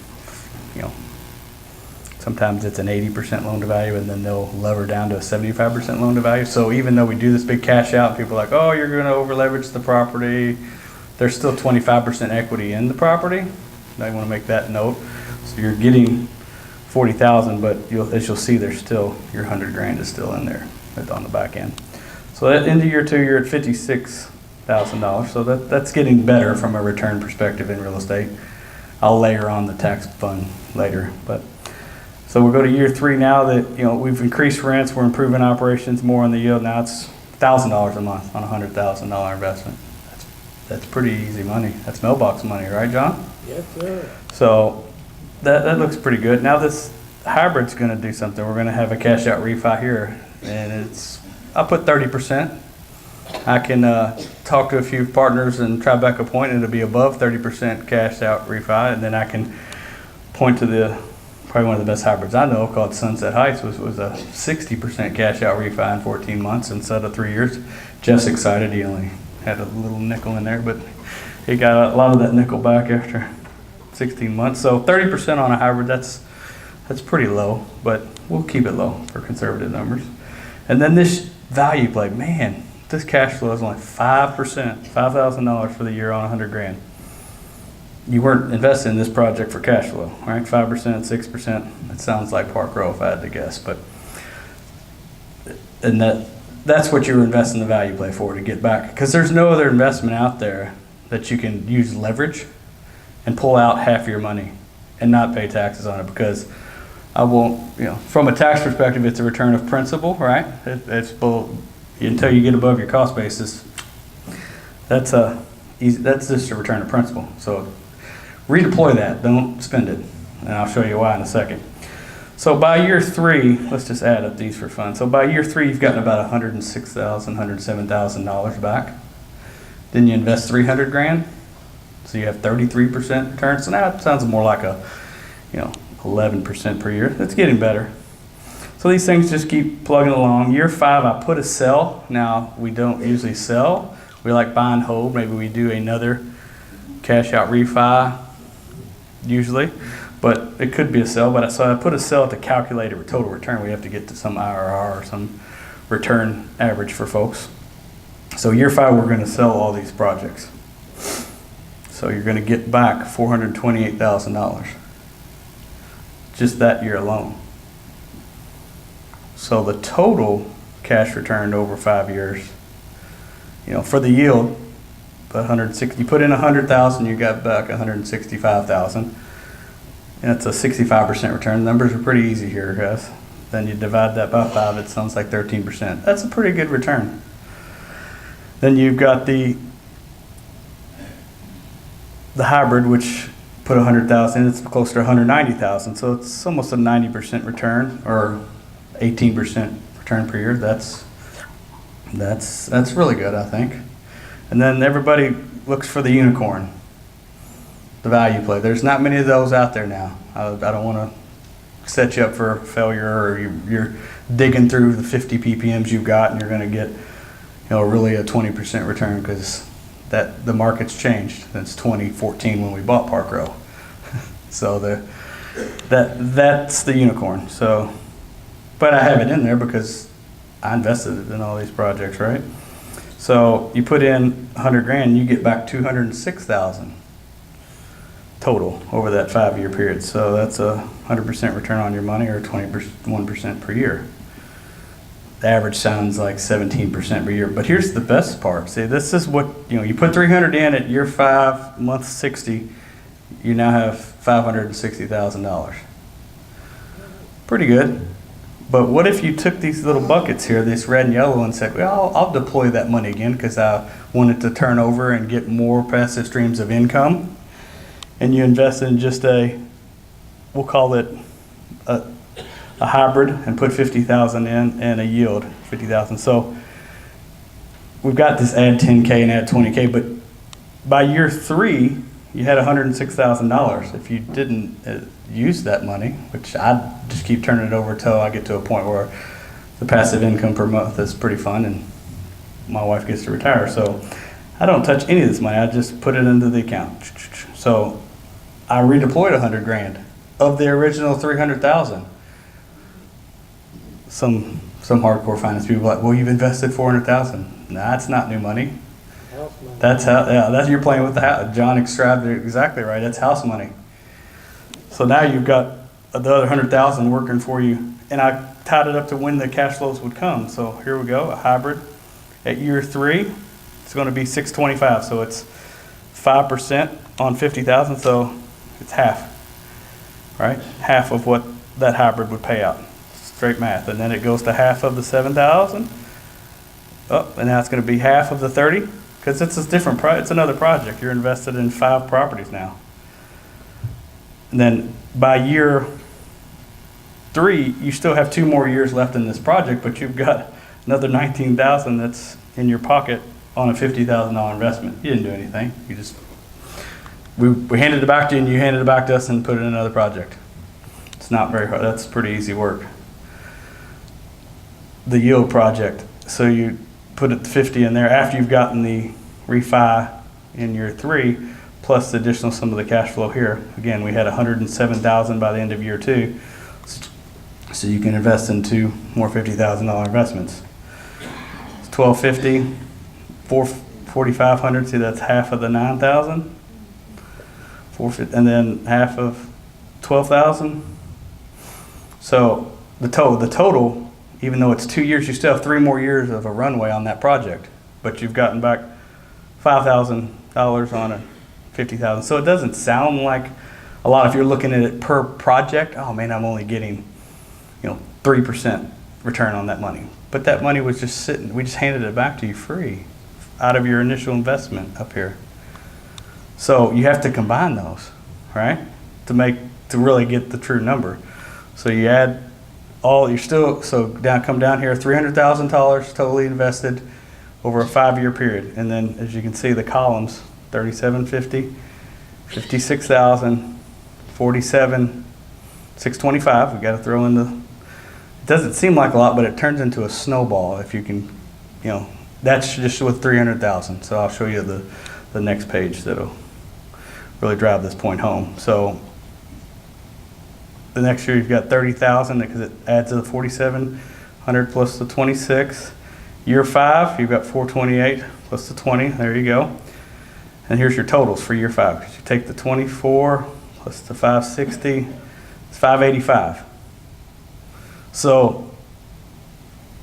sometimes it's an 80% loan to value, and then they'll lever down to a 75% loan to value. So even though we do this big cash out, people are like, oh, you're going to over leverage the property. There's still 25% equity in the property. I want to make that note. So you're getting 40,000, but as you'll see, there's still your 100 grand is still in there on the back end. So at end of year 2, you're at $56,000. So that's getting better from a return perspective in real estate. I'll layer on the tax fund later, but. So we'll go to year 3 now that we've increased rents, we're improving operations more on the yield. Now it's $1,000 a month on a $100,000 investment. That's pretty easy money. That's mailbox money, right, John? Yes, sir. So that looks pretty good. Now this hybrid's going to do something. We're going to have a cash out refi here, and I'll put 30%. I can talk to a few partners and Tribeca Point, and it'll be above 30% cash out refi, and then I can point to probably one of the best hybrids I know called Sunset Heights was a 60% cash out refi in 14 months instead of 3 years. Jeff's excited. He only had a little nickel in there, but he got a lot of that nickel back after 16 months. So 30% on a hybrid, that's pretty low, but we'll keep it low for conservative numbers. And then this value play, man, this cash flow is only 5%, $5,000 for the year on 100 grand. You weren't investing in this project for cash flow, right? 5%, 6%. It sounds like Park Row if I had to guess, and that's what you were investing the value play for, to get back. Because there's no other investment out there that you can use leverage and pull out half your money and not pay taxes on it, because I won't, from a tax perspective, it's a return of principal, right? It's until you get above your cost basis. That's just a return of principal. So redeploy that, don't spend it. And I'll show you why in a second. So by year 3, let's just add up these for fun. So by year 3, you've gotten about $106,000, $107,000 back. Then you invest 300 grand. So you have 33% return. So now it sounds more like 11% per year. That's getting better. So these things just keep plugging along. Year 5, I put a sell. Now we don't usually sell. We like buy and hold. Maybe we do another cash out refi usually, but it could be a sell. So I put a sell to calculate a total return. We have to get to some IRR or some return average for folks. So year 5, we're going to sell all these projects. So you're going to get back $428,000 just that year alone. So the total cash returned over 5 years, for the yield, you put in 100,000, you got back 165,000, and it's a 65% return. The numbers are pretty easy here, guys. Then you divide that by 5, it sounds like 13%. That's a pretty good return. Then you've got the hybrid, which put 100,000 in, it's closer to 190,000, so it's almost a 90% return, or 18% return per year. That's really good, I think. And then everybody looks for the unicorn, the value play. There's not many of those out there now. I don't want to set you up for failure, or you're digging through the 50 ppms you've got and you're going to get really a 20% return, because the market's changed since 2014 when we bought Park Row. So that's the unicorn. So, but I have it in there because I invested in all these projects, right? So you put in 100 grand, you get back 206,000 total over that 5-year period. So that's a 100% return on your money, or 21% per year. The average sounds like 17% per year, but here's the best part. See, this is what, you put 300 in at year 5, month 60, you now have $560,000. Pretty good. But what if you took these little buckets here, this red and yellow, and said, well, I'll deploy that money again because I want it to turn over and get more passive streams of income, and you invest in just we'll call it a hybrid, and put 50,000 in and a yield 50,000. So we've got this add 10K and add 20K, but by year 3, you had $106,000. If you didn't use that money, which I just keep turning it over until I get to a point where the passive income per month is pretty fun and my wife gets to retire. So I don't touch any of this money. I just put it into the account. So I redeployed 100 grand of the original 300,000. Some hardcore finance people are like, well, you've invested 400,000. Nah, that's not new money. House money. That's you're playing with the house. John described it exactly right. That's house money. So now you've got the other 100,000 working for you, and I tied it up to when the cash flows would come. So here we go, a hybrid. At year 3, it's going to be 625. So it's 5% on 50,000. So it's half, right? Half of what that hybrid would pay out. Straight math. And then it goes to half of the 7,000. Oh, and now it's going to be half of the 30, because it's a different it's another project. You're invested in 5 properties now. And then by year 3, you still have 2 more years left in this project, but you've got another 19,000 that's in your pocket on a $50,000 investment. You didn't do anything. You just we handed it back to you, and you handed it back to us and put it in another project. It's not very hard. That's pretty easy work. The yield project. So you put it 50 in there after you've gotten the refi in year 3, plus the additional sum of the cash flow here. Again, we had 107,000 by the end of year 2, so you can invest in 2 more $50,000 investments. It's 1,250, 4,500. See, that's half of the 9,000. 450, and then half of 12,000. So the total. Even though it's 2 years, you still have 3 more years of a runway on that project, but you've gotten back $5,000 on a $50,000. So it doesn't sound like a lot if you're looking at it per project. Oh man, I'm only getting 3% return on that money. But that money was just sitting. We just handed it back to you free out of your initial investment up here. So you have to combine those, right, to really get the true number. So you add. Come down here, $300,000 totally invested over a 5-year period. And then as you can see, the columns, 3750, 56,000, 47, 625. We got to throw in it doesn't seem like a lot, but it turns into a snowball if you can, that's just with 300,000. So I'll show you the next page that'll really drive this point home. So the next year you've got 30,000 because it adds to the 4,700 plus the 26. Year 5, you've got 428 plus the 20. There you go. And here's your totals for year 5. You take the 24 plus the 560, it's 585. So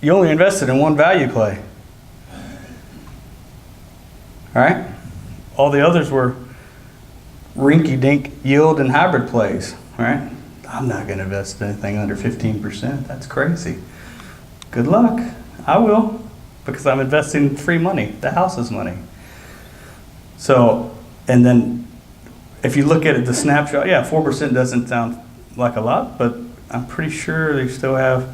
you only invested in one value play. All right? All the others were rinky-dink yield and hybrid plays, right? I'm not going to invest in anything under 15%. That's crazy. Good luck. I will, because I'm investing free money, the house's money. So, and then if you look at it, the snapshot, 4% doesn't sound like a lot, but I'm pretty sure they still have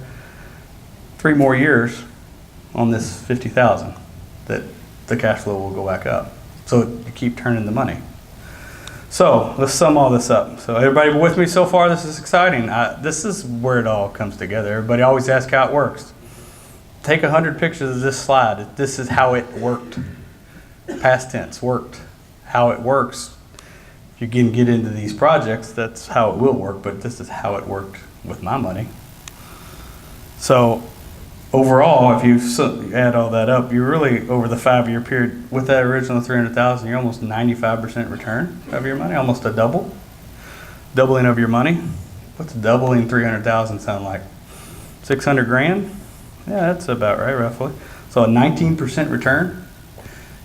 3 more years on this 50,000 that the cash flow will go back up. So you keep turning the money. So let's sum all this up. So everybody with me so far? This is exciting. This is where it all comes together. Everybody always asks how it works. Take 100 pictures of this slide. This is how it worked. Past tense, worked. How it works. If you can get into these projects, that's how it will work, but this is how it worked with my money. So overall, if you add all that up, you're really over the 5-year period with that original 300,000, you're almost 95% return of your money, almost a doubling of your money. What's doubling 300,000 sound like? 600 grand? Yeah, that's about right, roughly. So a 19% return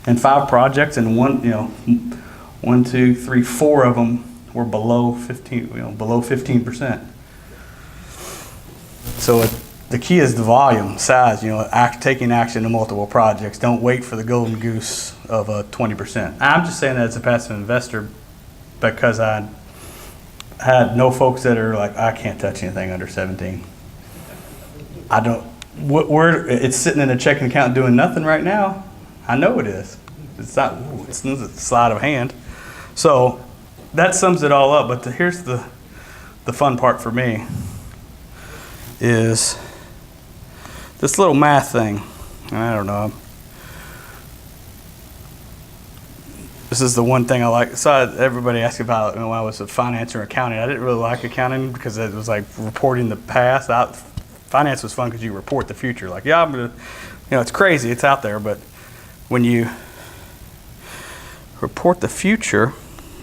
and 5 projects, and one, two, three, 4 of them were below 15%. So the key is the volume, size, taking action in multiple projects. Don't wait for the golden goose of a 20%. I'm just saying that as a passive investor because I had no folks that are like, I can't touch anything under 17. I don't, it's sitting in a checking account doing nothing right now. I know it is. It's not, it's a sleight of hand. So that sums it all up. But here's the fun part for me is this little math thing. I don't know. This is the one thing I like. So everybody asked about when I was a finance or accounting. I didn't really like accounting because it was like reporting the past. Finance was fun because you report the future. Like, yeah, I'm gonna, it's crazy. It's out there, but when you report the future,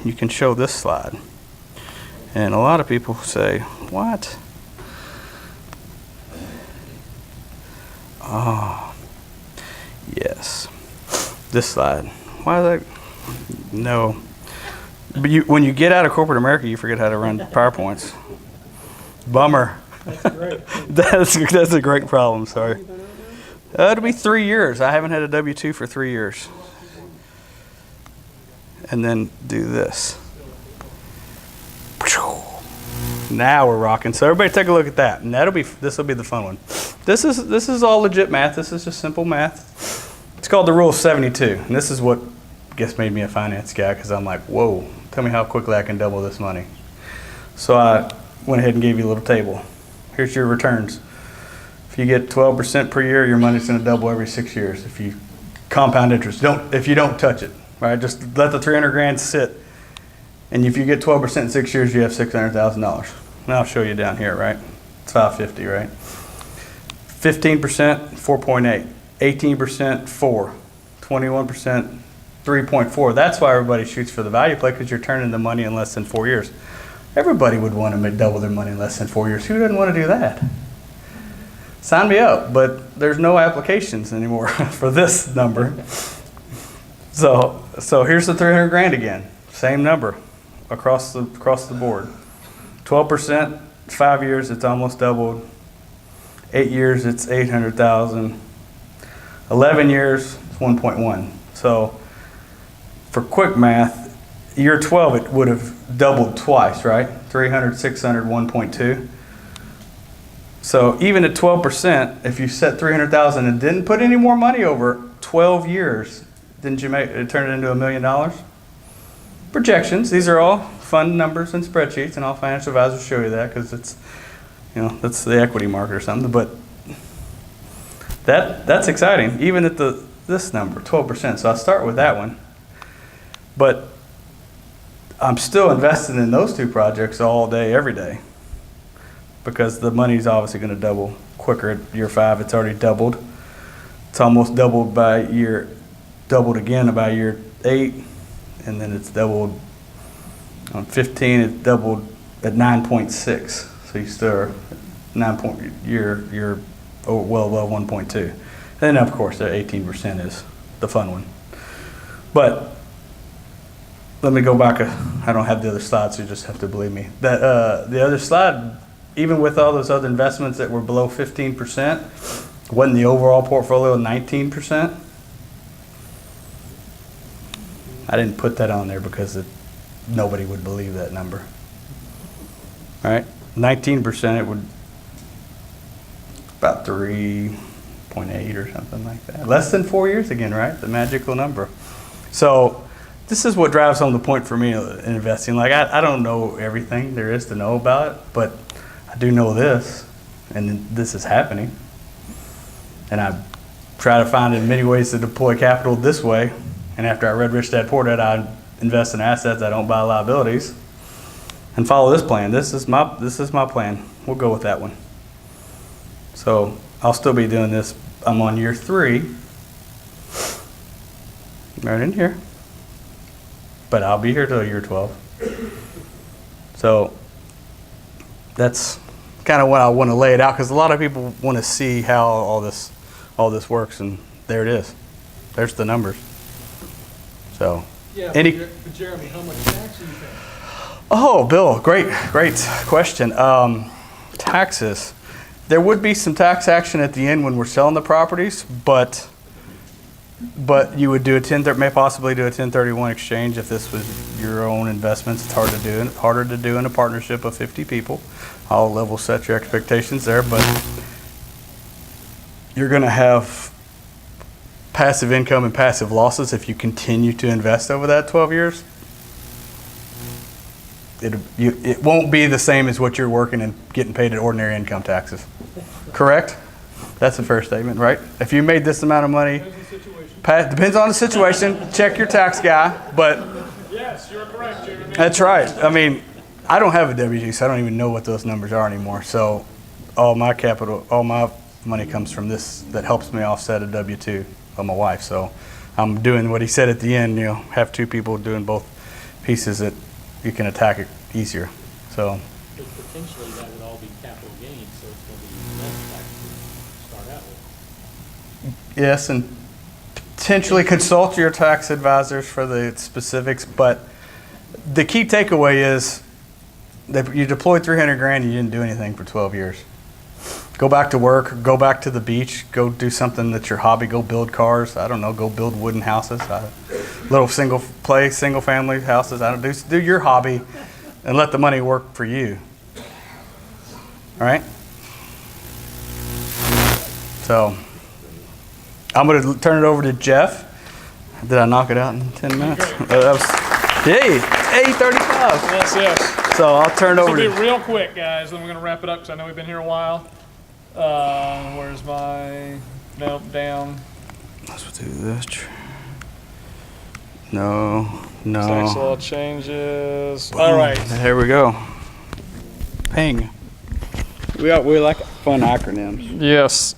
you can show this slide. And a lot of people say, what? Oh, yes. This slide. Why is that? No. But when you get out of corporate America, you forget how to run PowerPoints. Bummer. That's great. That's a great problem, sorry. It'll be 3 years. I haven't had a W-2 for 3 years. And then do this. Now we're rocking. So everybody take a look at that. And this will be the fun one. This is all legit math. This is just simple math. It's called the Rule of 72. And this is what I guess made me a finance guy, because I'm like, whoa, tell me how quickly I can double this money. So I went ahead and gave you a little table. Here's your returns. If you get 12% per year, your money's going to double every 6 years. If you compound interest, if you don't touch it, right? Just let the 300 grand sit. And if you get 12% in 6 years, you have $600,000. And I'll show you down here, right? It's 550, right? 15%, 4.8. 18%, 4. 21%, 3.4. That's why everybody shoots for the value play, because you're turning the money in less than 4 years. Everybody would want to double their money in less than 4 years. Who doesn't want to do that? Sign me up, but there's no applications anymore for this number. So here's the 300 grand again. Same number across the board. 12%, 5 years, it's almost doubled. 8 years, it's 800,000. 11 years, it's 1.1. So for quick math, year 12, it would have doubled twice, right? 300, 600, 1.2. So even at 12%, if you set 300,000 and didn't put any more money over 12 years, didn't you turn it into $1 million? Projections. These are all fun numbers and spreadsheets, and all financial advisors show you that because it's, that's the equity market or something. But that's exciting, even at this number, 12%. So I'll start with that one. But I'm still invested in those 2 projects all day, every day, because the money's obviously going to double quicker at year 5. It's already doubled. It's almost doubled doubled again by year 8, and then it's doubled on 15. It doubled at 9.6. So you still are you're well above 1.2. And then of course the 18% is the fun one. But let me go back. I don't have the other slides, so you just have to believe me. That the other slide, even with all those other investments that were below 15%, wasn't the overall portfolio 19%? I didn't put that on there because nobody would believe that number. All right, 19%, it would about 3.8 or something like that. Less than 4 years again, right? The magical number. So this is what drives home the point for me in investing. Like, I don't know everything there is to know about it, but I do know this, and this is happening. And I try to find in many ways to deploy capital this way. And after I read Rich Dad Poor Dad, I invest in assets. I don't buy liabilities, and follow this plan. This is my plan. We'll go with that one. So I'll still be doing this. I'm on year 3. Right in here. But I'll be here till year 12. So that's kind of what I want to lay it out, because a lot of people want to see how all this works, and there it is. There's the numbers. So Yeah, any but Jeremy, how much tax are you paying? Oh, Bill, great question. Taxes. There would be some tax action at the end when we're selling the properties, but you would do may possibly do a 1031 exchange if this was your own investments. It's harder to do in a partnership of 50 people. I'll level set your expectations there, but you're going to have passive income and passive losses if you continue to invest over that 12 years. It won't be the same as what you're working and getting paid at ordinary income taxes. Correct? That's a fair statement, right? If you made this amount of money, depends on the situation. Check your tax guy, but Yes, you're correct, Jeremy. that's right. I mean, I don't have a WG, so I don't even know what those numbers are anymore. So all my money comes from this that helps me offset a W-2 of my wife. So I'm doing what he said at the end, have 2 people doing both pieces that you can attack it easier. So Because potentially that would all be capital gains, so it's going to be less taxes to start out with. yes, and potentially consult your tax advisors for the specifics, but the key takeaway is that you deployed $300,000 and you didn't do anything for 12 years. Go back to work, go back to the beach, go do something that's your hobby, go build cars, I don't know, go build wooden houses, little single family houses, do your hobby and let the money work for you. All right? So I'm going to turn it over to Jeff. Did I knock it out in 10 minutes? Hey, 8:35. Yes. So I'll turn it This will over be to real quick, guys, then we're going to wrap it up because I know we've been here a while. Where's my nope down? Let's do this. No. Tax law changes. All right. Here we go. Ping. We like fun acronyms. Yes.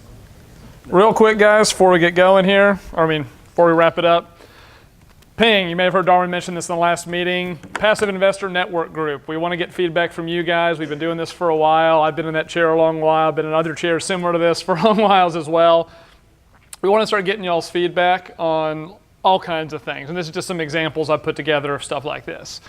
Real quick, guys, before we get going here, before we wrap it up. Ping, you may have heard Darwin mention this in the last meeting. Passive Investor Network Group. We want to get feedback from you guys. We've been doing this for a while. I've been in that chair a long while. I've been in other chairs similar to this for long whiles as well. We want to start getting y'all's feedback on all kinds of things. And this is just some examples I've put together of stuff like this.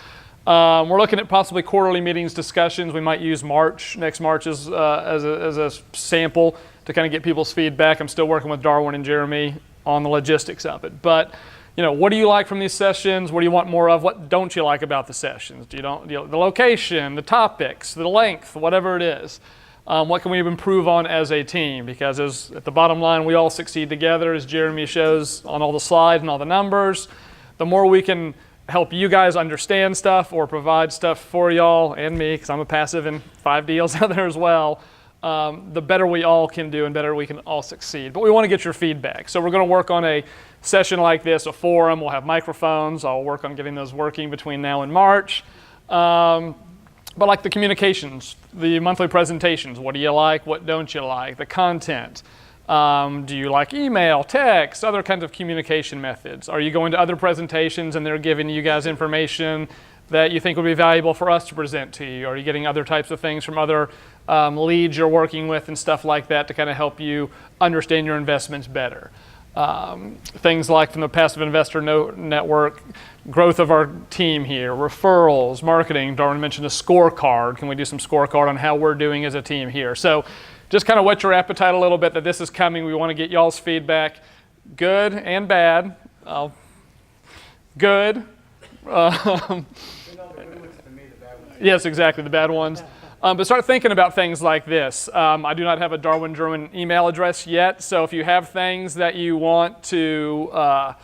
We're looking at possibly quarterly meetings discussions. We might use next March as a sample to kind of get people's feedback. I'm still working with Darwin and Jeremy on the logistics of it. But what do you like from these sessions? What do you want more of? What don't you like about the sessions? The location, the topics, the length, whatever it is. What can we improve on as a team? Because at the bottom line, we all succeed together, as Jeremy shows on all the slides and all the numbers. The more we can help you guys understand stuff or provide stuff for y'all and me, because I'm a passive in 5 deals out there as well, the better we all can do and better we can all succeed. But we want to get your feedback. So we're going to work on a session like this, a forum. We'll have microphones. I'll work on getting those working between now and March. But like the communications, the monthly presentations, what do you like, what don't you like, the content. Do you like email, text, other kinds of communication methods? Are you going to other presentations and they're giving you guys information that you think would be valuable for us to present to you? Are you getting other types of things from other leads you're working with and stuff like that to kind of help you understand your investments better? Things like from the Passive Investor Network, growth of our team here, referrals, marketing. Darwin mentioned a scorecard. Can we do some scorecard on how we're doing as a team here? So just kind of whet your appetite a little bit that this is coming. We want to get y'all's feedback, good and bad. Good. Yes, exactly, the bad ones. But start thinking about things like this. I do not have a Darwin Druin email address yet, so if you have things that you want to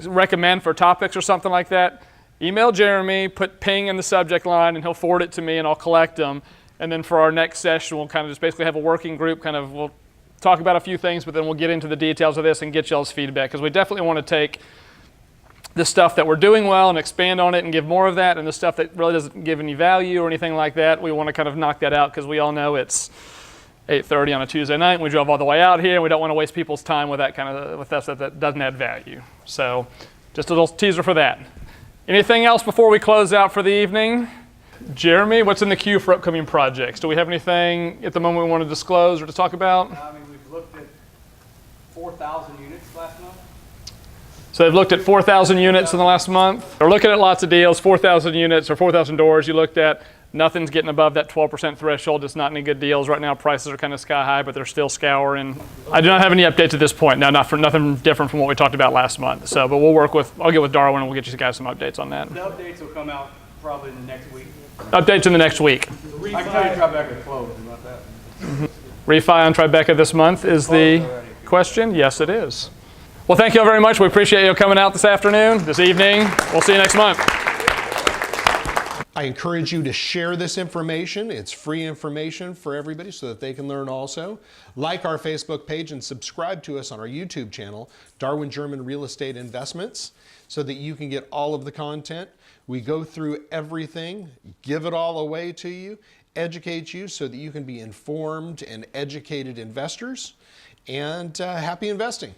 recommend for topics or something like that, email Jeremy, put ping in the subject line, and he'll forward it to me, and I'll collect them. And then for our next session, we'll kind of just basically have a working group, we'll talk about a few things, but then we'll get into the details of this and get y'all's feedback, because we definitely want to take the stuff that we're doing well and expand on it and give more of that, and the stuff that really doesn't give any value or anything like that, we want to kind of knock that out, because we all know it's 8:30 on a Tuesday night, and we drove all the way out here, and we don't want to waste people's time with that kind of with stuff that doesn't add value. So just a little teaser for that. Anything else before we close out for the evening? Jeremy, what's in the queue for upcoming projects? Do we have anything at the moment we want to disclose or to talk about? I mean, we've looked at 4,000 units last month. So they've looked at 4,000 units in the last month. They're looking at lots of deals, 4,000 units or 4,000 doors you looked at. Nothing's getting above that 12% threshold. It's not any good deals right now. Prices are kind of sky high, but they're still scouring. I do not have any updates at this point. No, nothing different from what we talked about last month. So, but I'll get with Darwin and we'll get you guys some updates on that. The updates will come out probably in the next week. Updates in the next week. I can tell you Tribeca closed, about that. Refi on Tribeca this month is the question. Yes, it is. Well, thank you all very much. We appreciate you coming out this afternoon, this evening. We'll see you next month. I encourage you to share this information. It's free information for everybody so that they can learn also. Like our Facebook page and subscribe to us on our YouTube channel, Darwin German Real Estate Investments, so that you can get all of the content. We go through everything, give it all away to you, educate you so that you can be informed and educated investors, and happy investing.